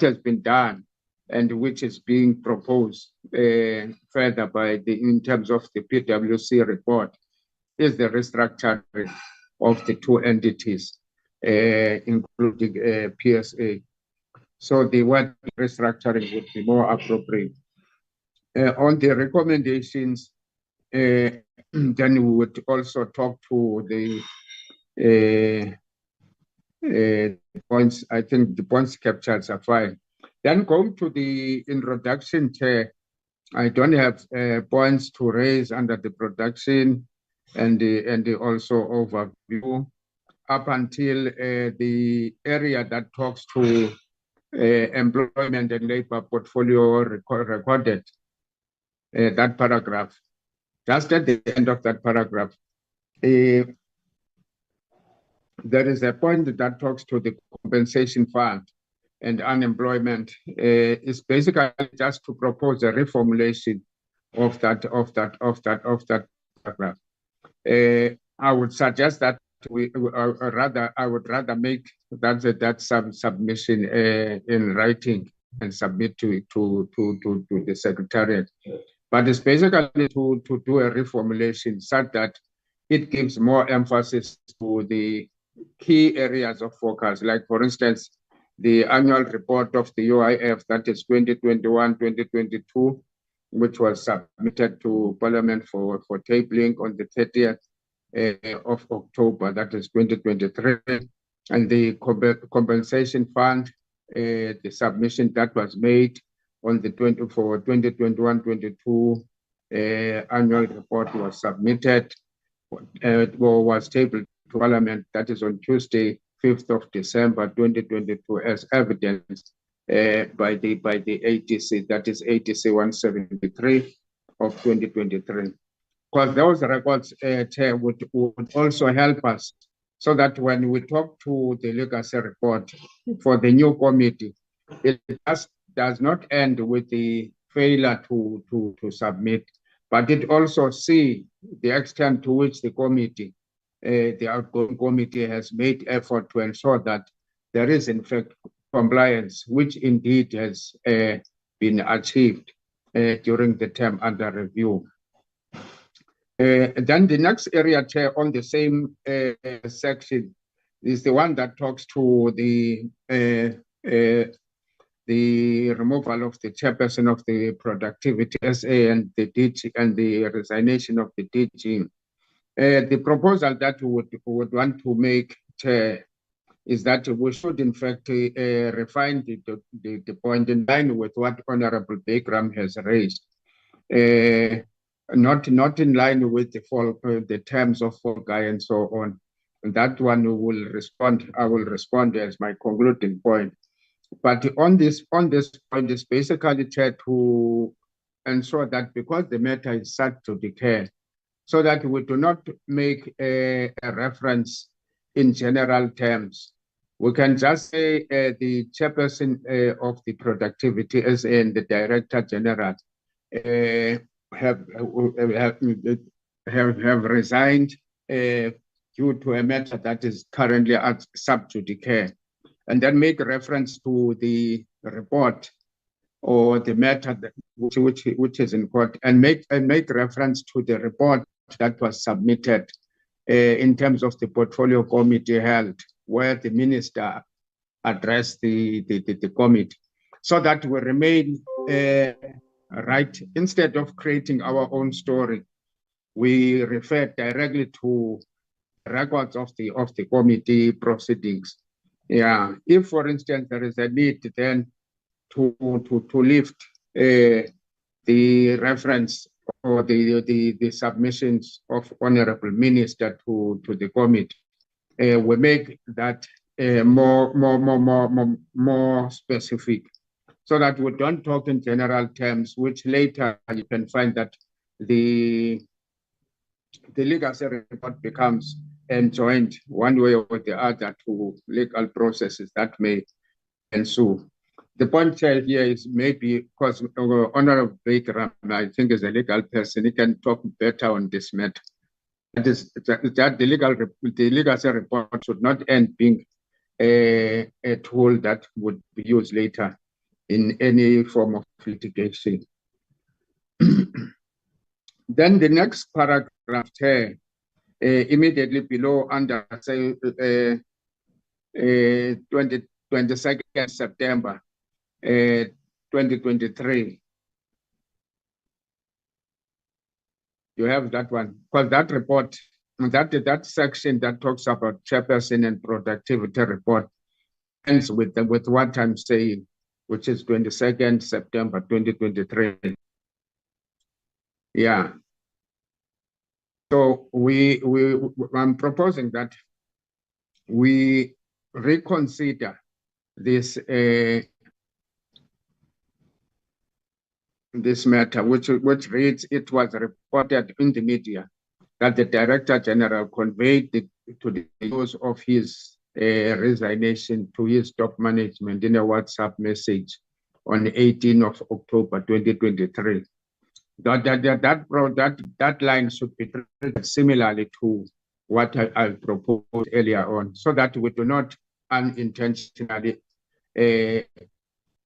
has been done and which is being proposed further in terms of the PwC report is the restructuring of the 2 entities, including PSA. So the word restructuring would be more appropriate. On the recommendations, then we would also talk to the points. I think the points captured are fine. Then going to the introduction, Chair, I don't have points to raise under the production and the also overview up until the area that talks to employment and labor portfolio recorded, that paragraph. Just at the end of that paragraph, there is a point that talks to the compensation fund and unemployment. It's basically just to propose a reformulation of that paragraph. I would suggest that I would rather make that submission in writing and submit to the Secretariat. But it's basically to do a reformulation such that it gives more emphasis to the key areas of focus. Like, for instance, the annual report of the UIF, that is 2021-2022, which was submitted to Parliament for tabling on the 30th of October, that is 2023, and the compensation fund, the submission that was made on the 2021-22 annual report was submitted, was tabled to Parliament, that is on Tuesday, 5th of December 2022, as evidenced by the ATC, that is ATC 173 of 2023. Because those records, Chair, would also help us so that when we talk to the legacy report for the new committee, it does not end with the failure to submit, but it also see the extent to which the committee, the outgoing committee, has made effort to ensure that there is in fact compliance, which indeed has been achieved during the term under review. Then the next area, Chair, on the same section is the one that talks to the removal of the chairperson of the productivity SA and the DG and the resignation of the DG. The proposal that we would want to make, Chair, is that we should in fact refine the point in line with what Honorable Bagram has raised. Not in line with the terms of Folgai and so on. And that one will respond. I will respond as my concluding point. But on this point is basically try to ensure that because the matter is set to declare, so that we do not make a reference in general terms. We can just say the chairperson of the productivity as in the director general have resigned due to a matter that is currently at sub judice, and then make reference to the report or the matter that, which is in court, and make reference to the report that was submitted in terms of the portfolio committee held, where the minister addressed the committee, so that we remain right. Instead of creating our own story, we refer directly to records of the committee proceedings. Yeah, if for instance there is a need then to lift the reference or the submissions of Honorable Minister to the committee, we make that more specific, so that we don't talk in general terms, which later you can find that the legacy report becomes enjoined one way or the other to legal processes that may ensue. The point here is maybe because Honorable Baker, I think, is a legal person, he can talk better on this matter. That is that the legacy report should not end being a tool that would be used later in any form of litigation. Then the next paragraph here, immediately below under say 22nd September 2023. You have that one, because that report, that section that talks about chairperson and productivity report ends with what I'm saying, which is 22nd September 2023. Yeah. So I'm proposing that we reconsider this this matter, which reads, it was reported in the media that the Director General conveyed to the news of his resignation to his top management in a WhatsApp message on 18th of October 2023. That line should be treated similarly to what I proposed earlier on, so that we do not unintentionally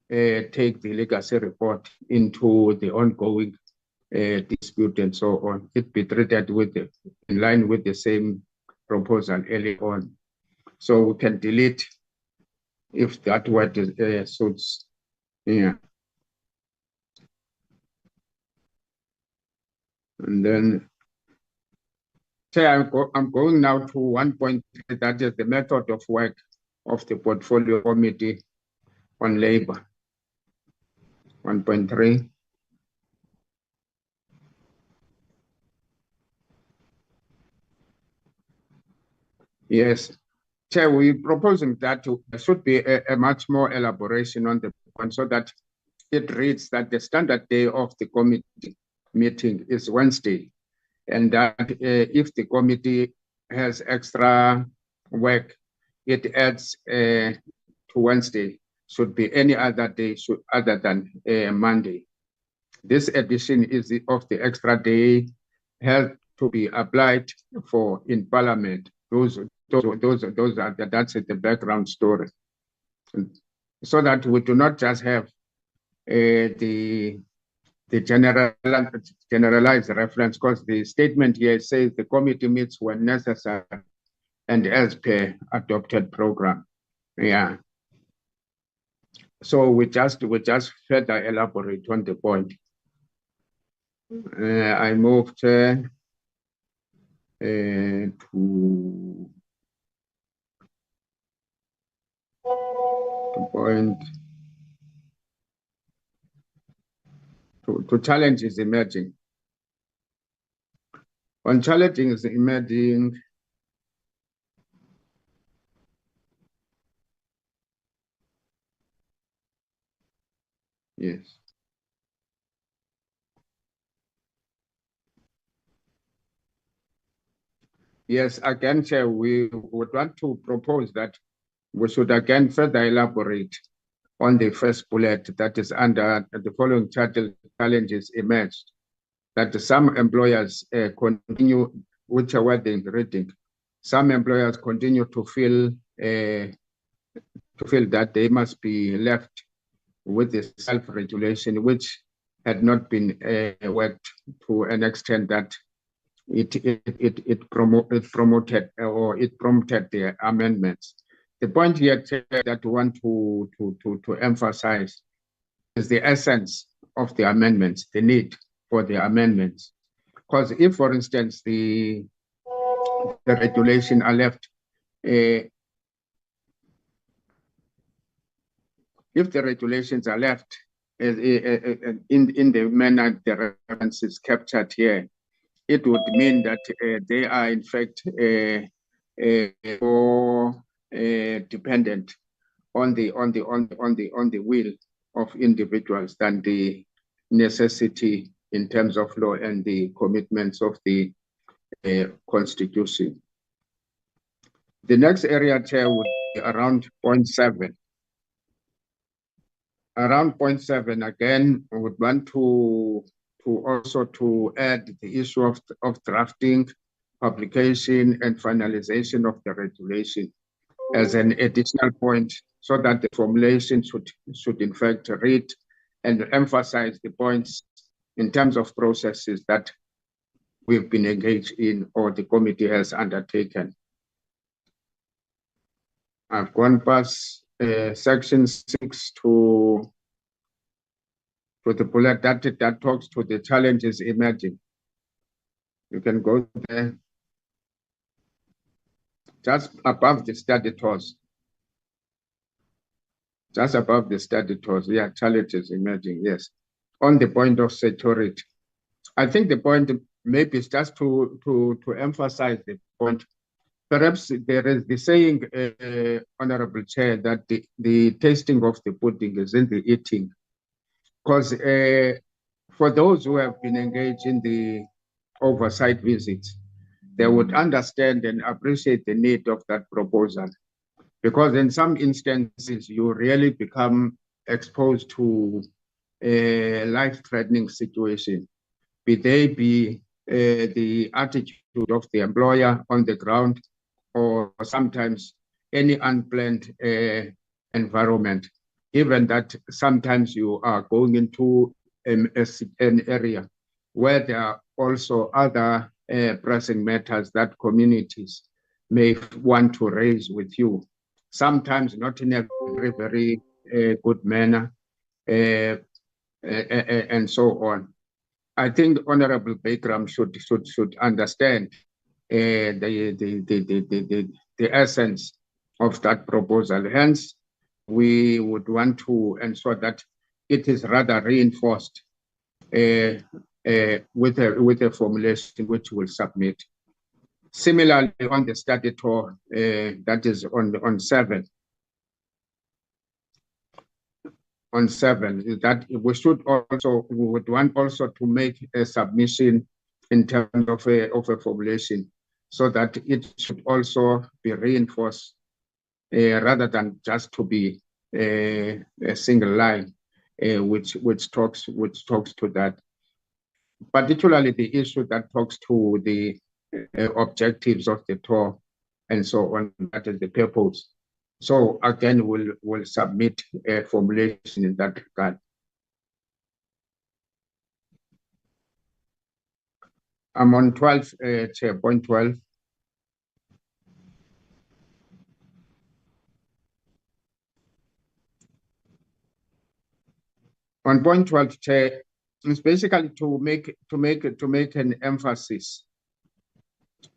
take the legacy report into the ongoing dispute and so on. It be treated in line with the same proposal early on. So we can delete if that word suits. Yeah. And then I'm going now to 1.3, that is the method of work of the portfolio committee on labor. 1.3. Yes, Chair, we're proposing that there should be a much more elaboration on the point, so that it reads that the standard day of the committee meeting is Wednesday, and that if the committee has extra work, it adds to Wednesday, should be any other day other than Monday. This addition is of the extra day has to be applied for in Parliament. Those are that's the background story, so that we do not just have the generalized reference, because the statement here says the committee meets when necessary and as per adopted program. Yeah. So we just further elaborate on the point. I moved to point to challenges emerging. On challenges emerging, yes. Yes, again, Chair, we would want to propose that we should again further elaborate on the first bullet that is under the following challenges emerged, that some employers continue, which are what they're reading, some employers continue to feel that they must be left with the self-regulation, which had not been worked to an extent that it promoted or it prompted the amendments. The point here that we want to emphasize is the essence of the amendments, the need for the amendments. Because if, for instance, the regulation are left, if the regulations are left in the manner the reference is captured here, it would mean that they are in fact more dependent on the will of individuals than the necessity in terms of law and the commitments of the Constitution. The next area, Chair, would be around point 7. Around point 7, again, I would want to also add the issue of drafting, publication, and finalization of the regulation as an additional point, so that the formulation should in fact read and emphasize the points in terms of processes that we've been engaged in or the committee has undertaken. I've gone past section 6 to the bullet that talks to the challenges emerging. You can go there. Just above the study tours. Just above the study tours, yeah, challenges emerging, yes. On the point of security. I think the point maybe is just to emphasize the point. Perhaps there is the saying, Honorable Chair, that the tasting of the pudding is in the eating. Because for those who have been engaged in the oversight visits, they would understand and appreciate the need of that proposal. Because in some instances, you really become exposed to a life-threatening situation, be they be the attitude of the employer on the ground, or sometimes any unplanned environment, even that sometimes you are going into an area where there are also other pressing matters that communities may want to raise with you, sometimes not in a very good manner, and so on. I think Honorable Bagram should understand the essence of that proposal. Hence, we would want to ensure that it is rather reinforced with a formulation which we'll submit. Similarly, on the study tour, that is on 7. On 7, is that we would want also to make a submission in terms of a formulation, so that it should also be reinforced rather than just to be a single line which talks to that. Particularly the issue that talks to the objectives of the tour and so on, that is the purpose. So again, we'll submit a formulation in that regard. I'm on 12, Chair, point 12. On point 12, Chair, it's basically to make an emphasis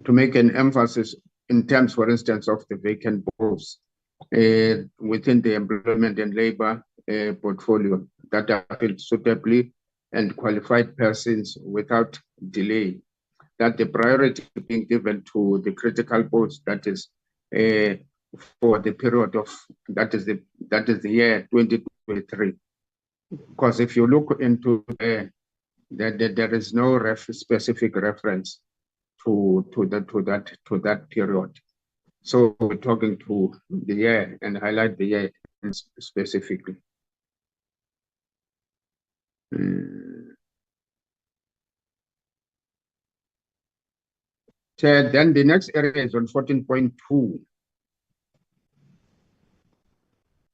to make an emphasis in terms, for instance, of the vacant posts within the employment and labor portfolio that are filled suitably and qualified persons without delay, that the priority being given to the critical posts, that is for the period of, that is the year 2023. Because if you look into there is no specific reference to that period. So we're talking to the year and highlight the year specifically. Then the next area is on 14.2,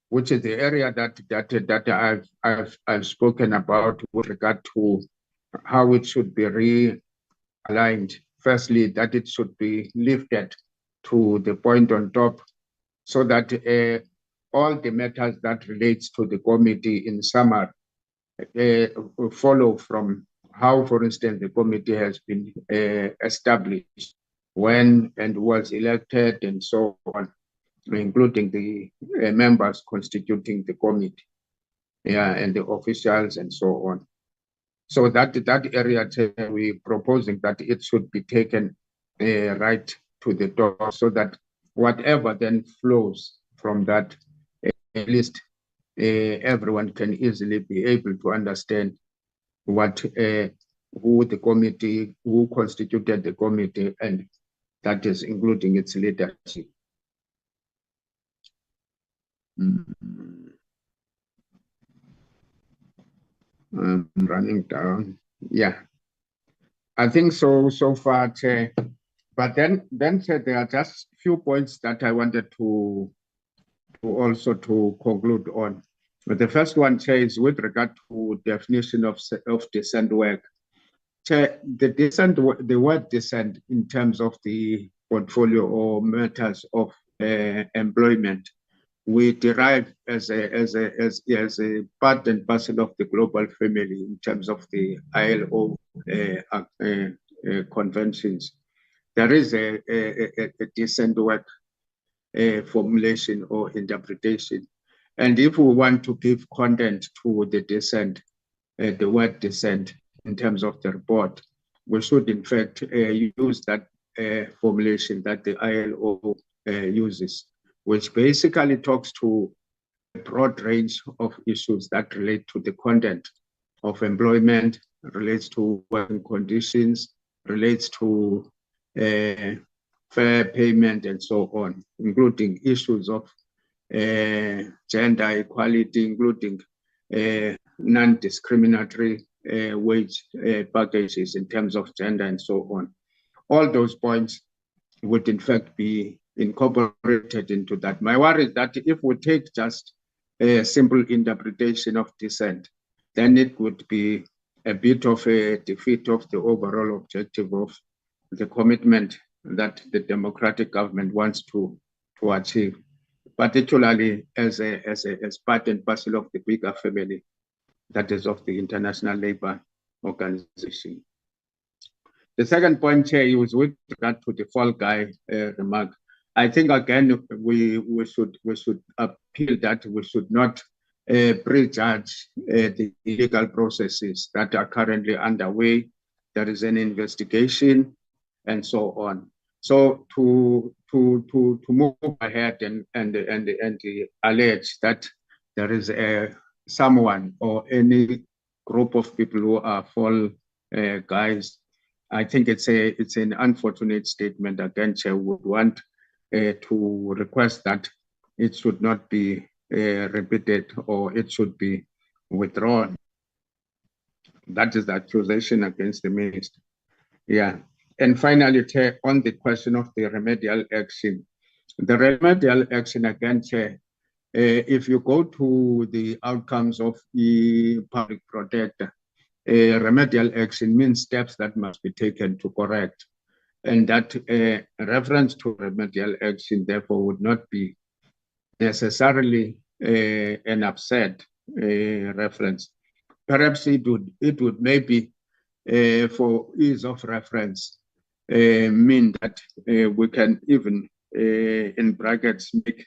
which is the area that I've spoken about with regard to how it should be realigned. Firstly, that it should be lifted to the point on top, so that all the matters that relates to the committee in summer follow from how, for instance, the committee has been established, when and was elected, and so on, including the members constituting the committee, and the officials and so on. So that area, we're proposing that it should be taken right to the top, so that whatever then flows from that, at least everyone can easily be able to understand what who constituted the committee, and that is including its leadership. I'm running down. Yeah, I think so far, Chair. But then there are just few points that I wanted to also conclude on. But the first one, Chair, is with regard to definition of decent work. Chair, the word decent in terms of the portfolio or matters of employment, we derive as a part and parcel of the global family in terms of the ILO conventions. There is a decent work formulation or interpretation. And if we want to give content to the decent, the word decent in terms of the report, we should in fact use that formulation that the ILO uses, which basically talks to a broad range of issues that relate to the content of employment, relates to working conditions, relates to fair payment and so on, including issues of gender equality, including non-discriminatory wage packages in terms of gender and so on. All those points would in fact be incorporated into that. My worry is that if we take just a simple interpretation of dissent, then it would be a bit of a defeat of the overall objective of the commitment that the democratic government wants to achieve, particularly as part and parcel of the bigger family that is of the International Labour Organization. The second point, Chair, was with regard to the fall guy remark. I think again we should appeal that we should not prejudge the legal processes that are currently underway. There is an investigation and so on. So to move ahead and allege that there is someone or any group of people who are fall guys, I think it's an unfortunate statement. Again, Chair would want to request that it should not be repeated, or it should be withdrawn. That is the accusation against the minister. Yeah. And finally, Chair, on the question of the remedial action. The remedial action, again, Chair, if you go to the outcomes of the public protector, remedial action means steps that must be taken to correct. And that reference to remedial action, therefore, would not be necessarily an upset reference. Perhaps it would maybe, for ease of reference, mean that we can even, in brackets, make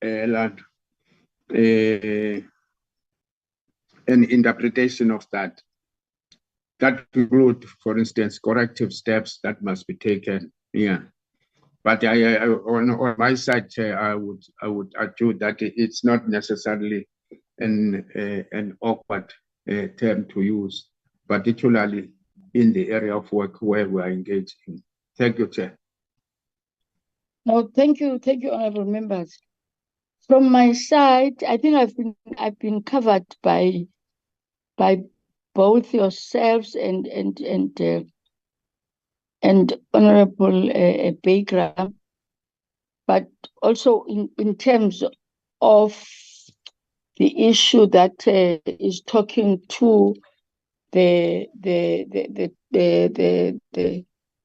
an interpretation of that. That include, for instance, corrective steps that must be taken. Yeah. But on my side, I would argue that it's not necessarily an awkward term to use, particularly in the area of work where we are engaged in. Thank you, Chair. No, thank you, honourable members. From my side, I think I've been covered by both yourselves and Honourable Baker, but also in terms of the issue that is talking to the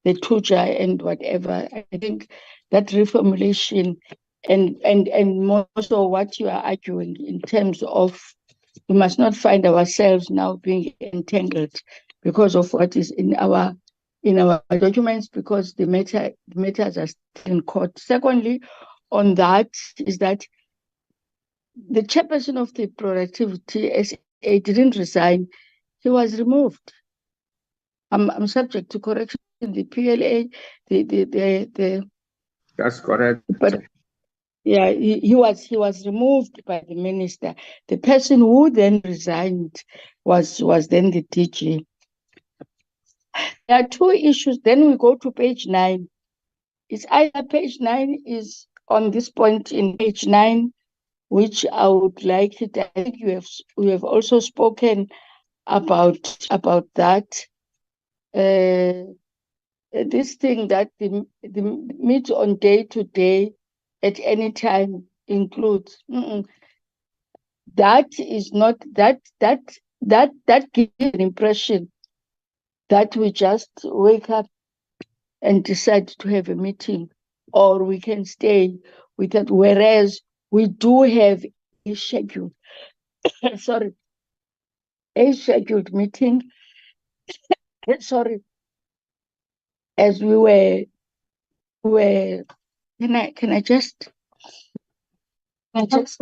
Tuja and whatever. I think that reformulation and more so what you are arguing in terms of we must not find ourselves now being entangled because of what is in our documents, because the matters are still in court. Secondly, on that is that the chairperson of the Productivity SA didn't resign; he was removed. I'm subject to correction. The PLA, the That's correct. but yeah, he was removed by the minister. The person who then resigned was then the DG. There are two issues. Then we go to page 9. It's either page 9 is on this point in page 9, which I would like it. I think we have also spoken about that. This thing that the meet on day to day at any time includes. That is not that gives an impression that we just wake up and decide to have a meeting, or we can stay with that, whereas we do have a scheduled sorry, a scheduled meeting. Sorry, as we were can I just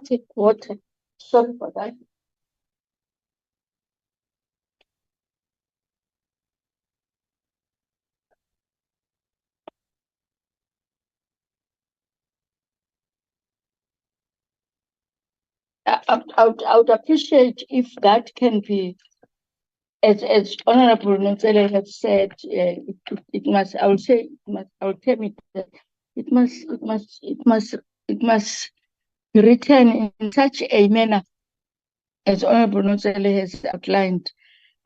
take water? Sorry for that. I would appreciate if that can be, as Honorable Nontsele have said, it must. I will say it must. I will tell it that it must be written in such a manner, as Honorable Nontsele has outlined,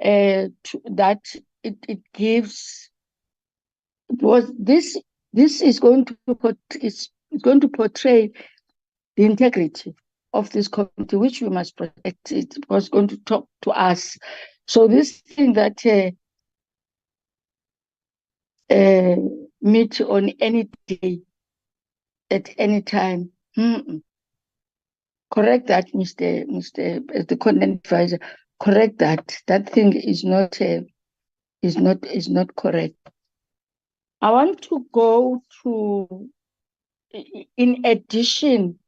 that it gives. Because this is going to portray the integrity of this community, which we must protect. It was going to talk to us. So this thing that meet on any day, at any time. Correct that, Mr. As the content advisor. Correct that. That thing is not correct. I want to go to, in addition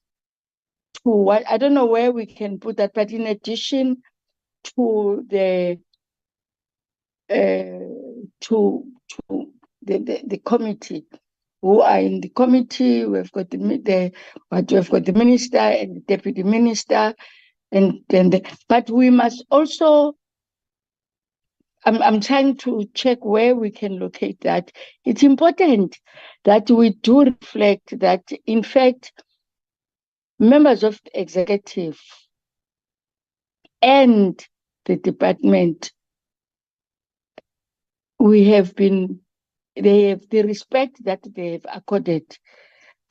to what, I don't know where we can put that, but in addition to the the committee, who are in the committee, we've got we've got the minister and the deputy minister, but we must also. I'm trying to check where we can locate that. It's important that we do reflect that, in fact, members of the executive and the department, they have the respect that they have accorded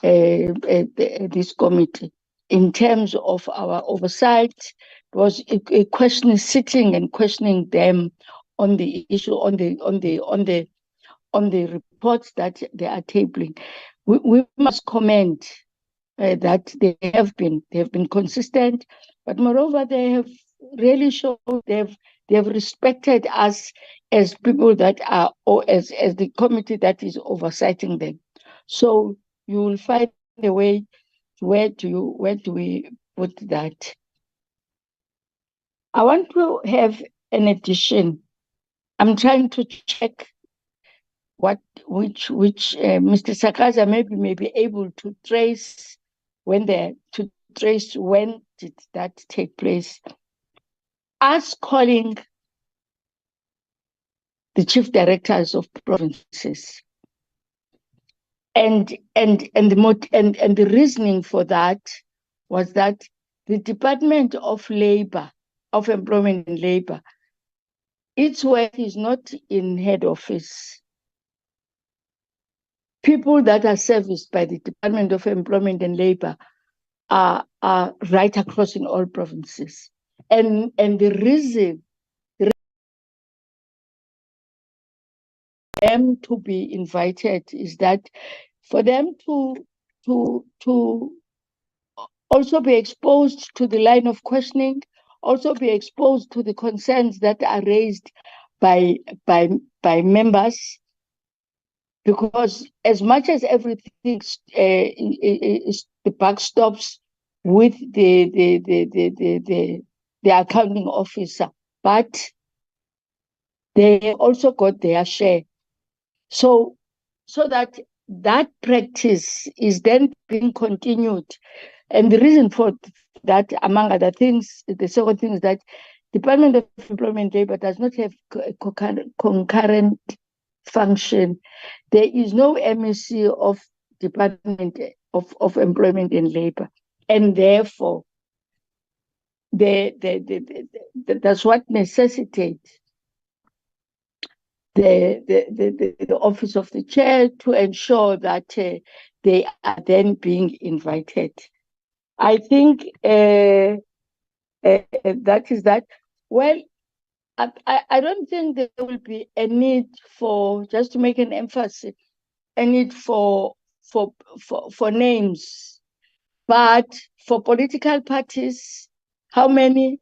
this committee in terms of our oversight. It was a question, sitting and questioning them on the issue, on the reports that they are tabling. We must comment that they have been consistent, but moreover, they have really shown they've They have respected us as people that are, or as the committee that is oversighting them. So you will find a way. Where do we put that? I want to have an addition. I'm trying to check which Mr. Sakaza may be able to trace when did that take place. Us calling the chief directors of provinces, and the reasoning for that was that the Department of Labor, of Employment and Labor, its work is not in head office. People that are serviced by the Department of Employment and Labor are right across in all provinces. And the reason them to be invited is that for them to also be exposed to the line of questioning, also be exposed to the concerns that are raised by members, because as much as everything the buck stops with the accounting officer, but they also got their share. So that practice is then being continued. And the reason for that, among other things, the second thing is that Department of Employment and Labor does not have a concurrent function. There is no MEC of Department of Employment and Labor. And therefore, that's what necessitates the office of the chair to ensure that they are then being invited. I think that is that. Well, I don't think there will be a need for, just to make an emphasis, a need for names, but for political parties, how many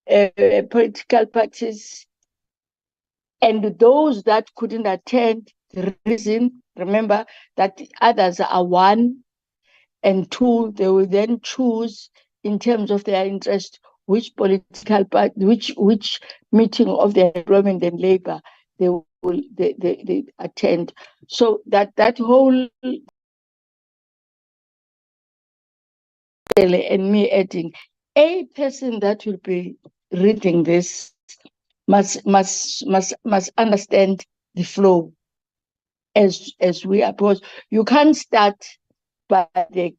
political parties, and those that couldn't attend, the reason, remember that the others are 1 and 2, they will then choose in terms of their interest which political party, which meeting of the Employment and Labor they attend. So that whole, and me adding, a person that will be reading this must understand the flow as we approach. You can't start by the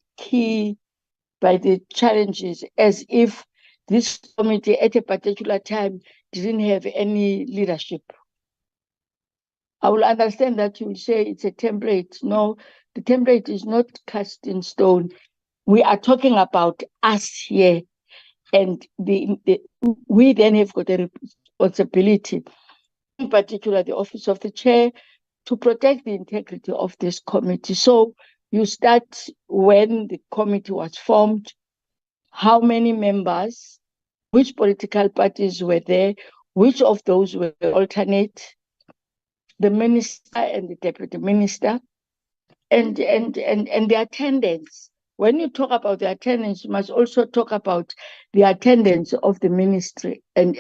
challenges as if this committee at a particular time didn't have any leadership. I will understand that you will say it's a template. No, the template is not cast in stone. We are talking about us here, and we then have got a responsibility, in particular the office of the chair, to protect the integrity of this committee. So you start when the committee was formed, how many members, which political parties were there, which of those were alternate, the minister and the deputy minister, and the attendance. When you talk about the attendance, you must also talk about the attendance of the ministry and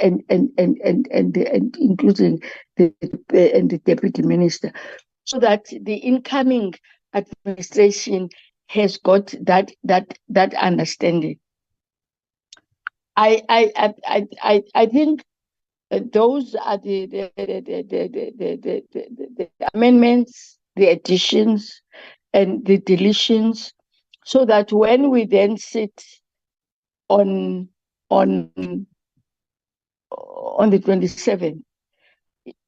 including the deputy minister, so that the incoming administration has got that understanding. I think those are the amendments, the additions, and the deletions, so that when we then sit on the 27th,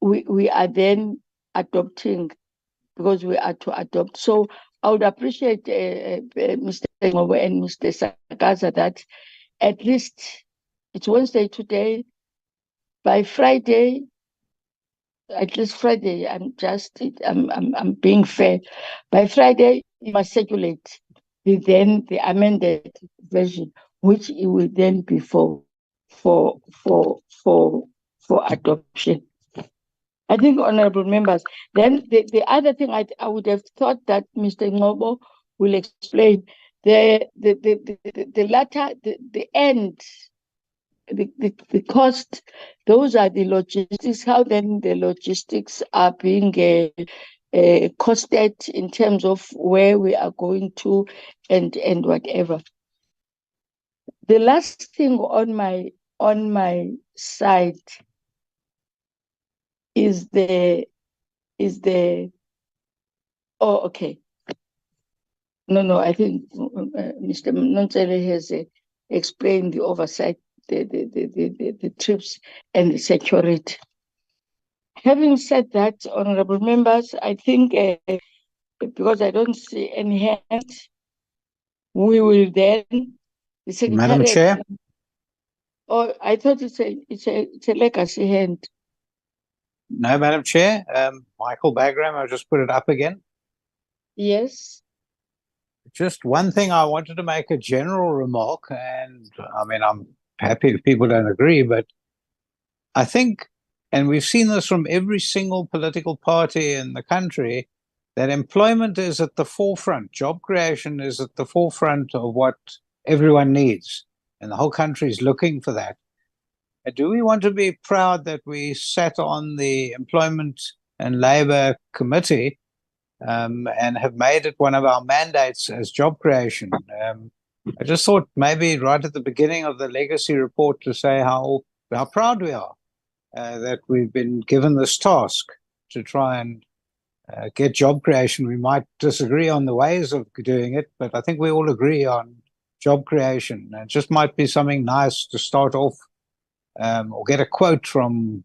we are then adopting, because we are to adopt. So I would appreciate Mr. Ngobo and Mr. Sakaza that at least, it's Wednesday today, by Friday, at least Friday, I'm being fair. By Friday, you must circulate the amended version, which it will then be for for adoption. I think, honorable members, then the other thing I would have thought that Mr. Ngobo will explain, the latter, the end, the cost, those are the logistics, how then the logistics are being costed in terms of where we are going to and whatever. The last thing on my side is the oh, okay. No, I think Mr. Nontsele has explained the oversight, the trips and the security. Having said that, honorable members, I think because I don't see any hands, we will then, the secretariat. Madam Chair? Oh, I thought it's a legacy hand. No, Madam Chair. Michael Bagram, I'll just put it up again. Yes. Just one thing, I wanted to make a general remark, and I mean, I'm happy if people don't agree, but I think, and we've seen this from every single political party in the country, that employment is at the forefront. Job creation is at the forefront of what everyone needs, and the whole country is looking for that. Do we want to be proud that we sat on the Employment and Labour Committee and have made it one of our mandates as job creation? I just thought maybe right at the beginning of the legacy report to say how proud we are that we've been given this task to try and get job creation. We might disagree on the ways of doing it, but I think we all agree on job creation. It just might be something nice to start off, or get a quote from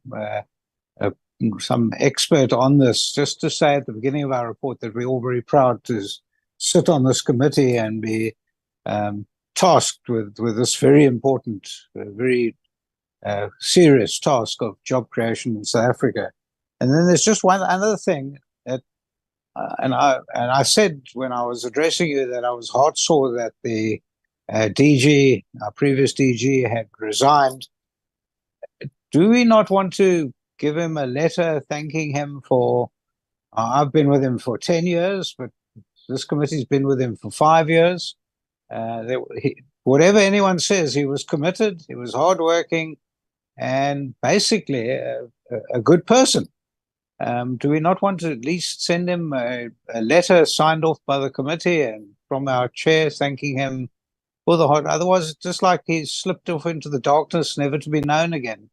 some expert on this, just to say at the beginning of our report that we're all very proud to sit on this committee and be tasked with this very important, very serious task of job creation in South Africa. And then there's just one other thing that, and I said when I was addressing you that I was heartsore that the DG, our previous DG, had resigned. Do we not want to give him a letter thanking him for, I've been with him for 10 years, but this committee's been with him for 5 years. Whatever anyone says, he was committed, he was hardworking, and basically a good person. Do we not want to at least send him a letter signed off by the committee and from our chair thanking him for the hard, otherwise it's just like he's slipped off into the darkness, never to be known again.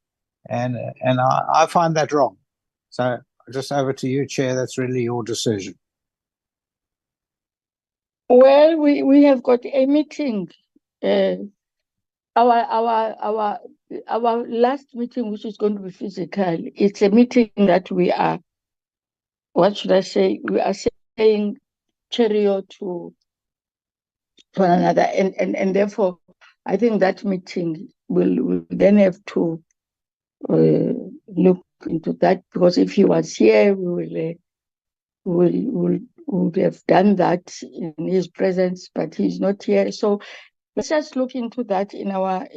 And I find that wrong. So just over to you, Chair. That's really your decision. Well, we have got a meeting. Our last meeting, which is going to be physical, it's a meeting that we are, what should I say? We are saying cheerio to one another, and therefore, I think that meeting will then have to look into that, because if he was here, we would have done that in his presence, but he's not here. So let's just look into that in our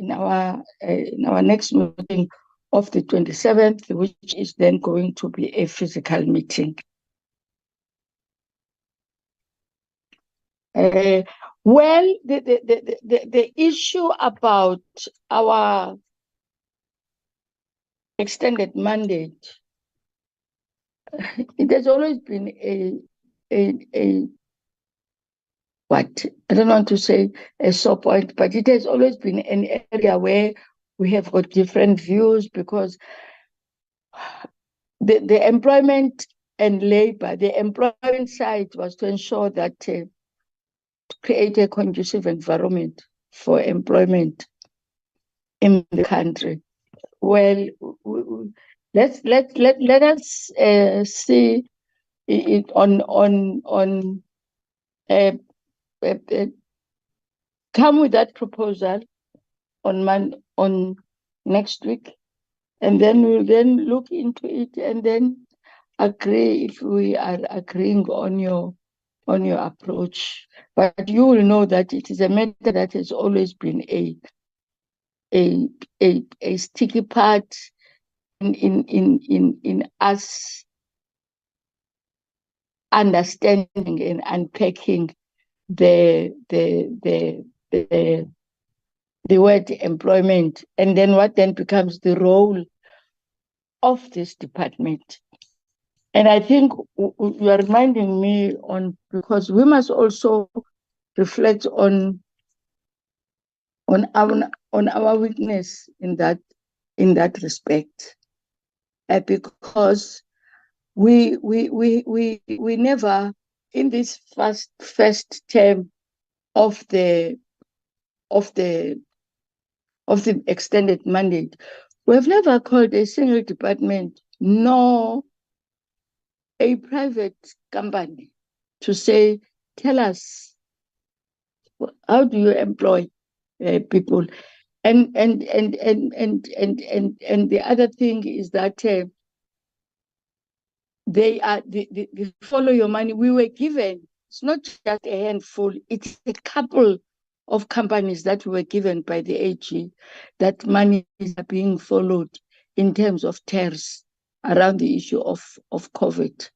next meeting of the 27th, which is then going to be a physical meeting. Well, the issue about our extended mandate, it has always been a what, I don't want to say a sore point, but it has always been an area where we have got different views, because the employment and labor, the employment side was to ensure that to create a conducive environment for employment in the country. Well, let us see it on come with that proposal on next week, and then we'll then look into it and then agree if we are agreeing on your approach. But you will know that it is a matter that has always been a sticky part in us understanding and unpacking the word employment, and then what then becomes the role of this department. And I think you are reminding me on, because we must also reflect on our weakness in that respect, because we never, in this first term of the extended mandate, we have never called a single department nor a private company to say, tell us, how do you employ people? And the other thing is that they are the follow your money. We were given, it's not just a handful, it's a couple of companies that were given by the AG, that money is being followed in terms of tariffs around the issue of COVID.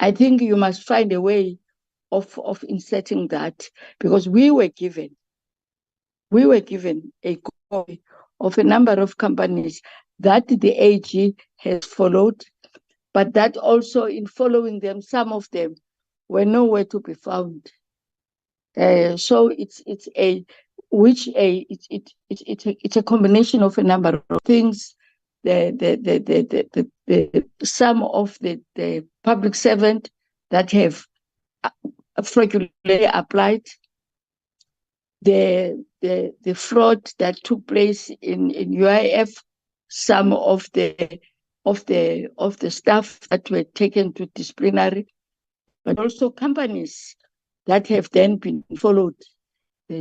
I think you must find a way of inserting that, because we were given a copy of a number of companies that the AG has followed, but that also in following them, some of them were nowhere to be found. So it's a combination of a number of things. Some of the public servant that have fraudulently applied, the fraud that took place in UIF, some of the staff that were taken to disciplinary, but also companies that have then been followed.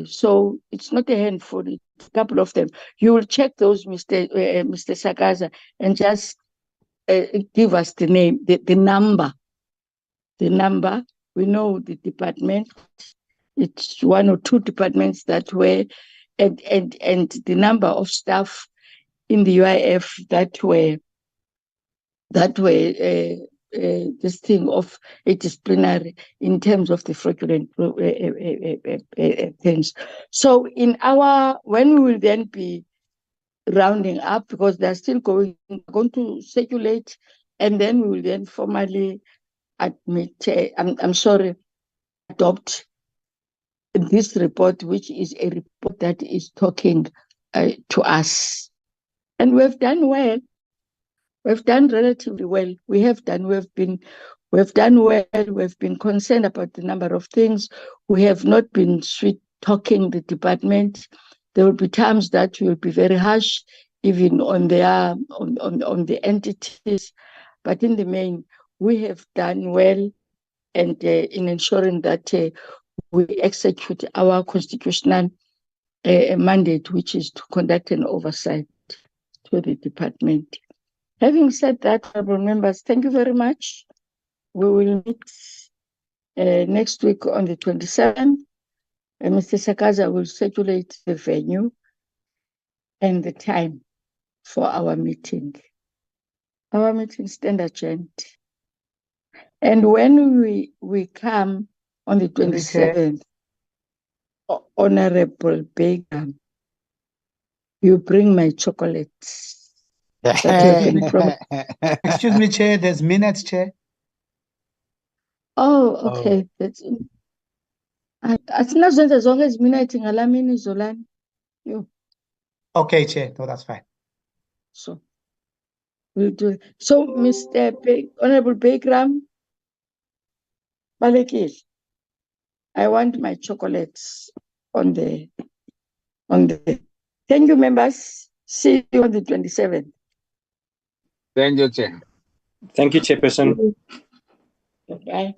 So it's not a handful, it's a couple of them. You will check those, Mr. Sakaza, and just give us the name, the number. The number, we know the department, it's one or two departments that were, and the number of staff in the UIF that were this thing of a disciplinary in terms of the fraudulent things. So when we will then be rounding up, because they're still going to circulate, and then we will then formally adopt this report, which is a report that is talking to us. And we've done well. We've done relatively well. We've done well. We've been concerned about the number of things. We have not been sweet talking the department. There will be times that we will be very harsh, even on the entities. But in the main, we have done well, and in ensuring that we execute our constitutional mandate, which is to conduct an oversight to the department. Having said that, honorable members, thank you very much. We will meet next week on the 27th. Mr. Sakaza will circulate the venue and the time for our meeting. Our meeting stand adjourned. And when we come on the 27th, Honorable Baker, you bring my chocolates. Excuse me, Chair, there's minutes, Chair. Oh, okay. That's as long as midnight in Alamini Zolan. You. Okay, Chair. No, that's fine. So we'll do it. So, Mr. Honorable Bagram, Balekil, I want my chocolates on the. Thank you, members. See you on the 27th. Thank you, Chair. Thank you, Chairperson. Bye.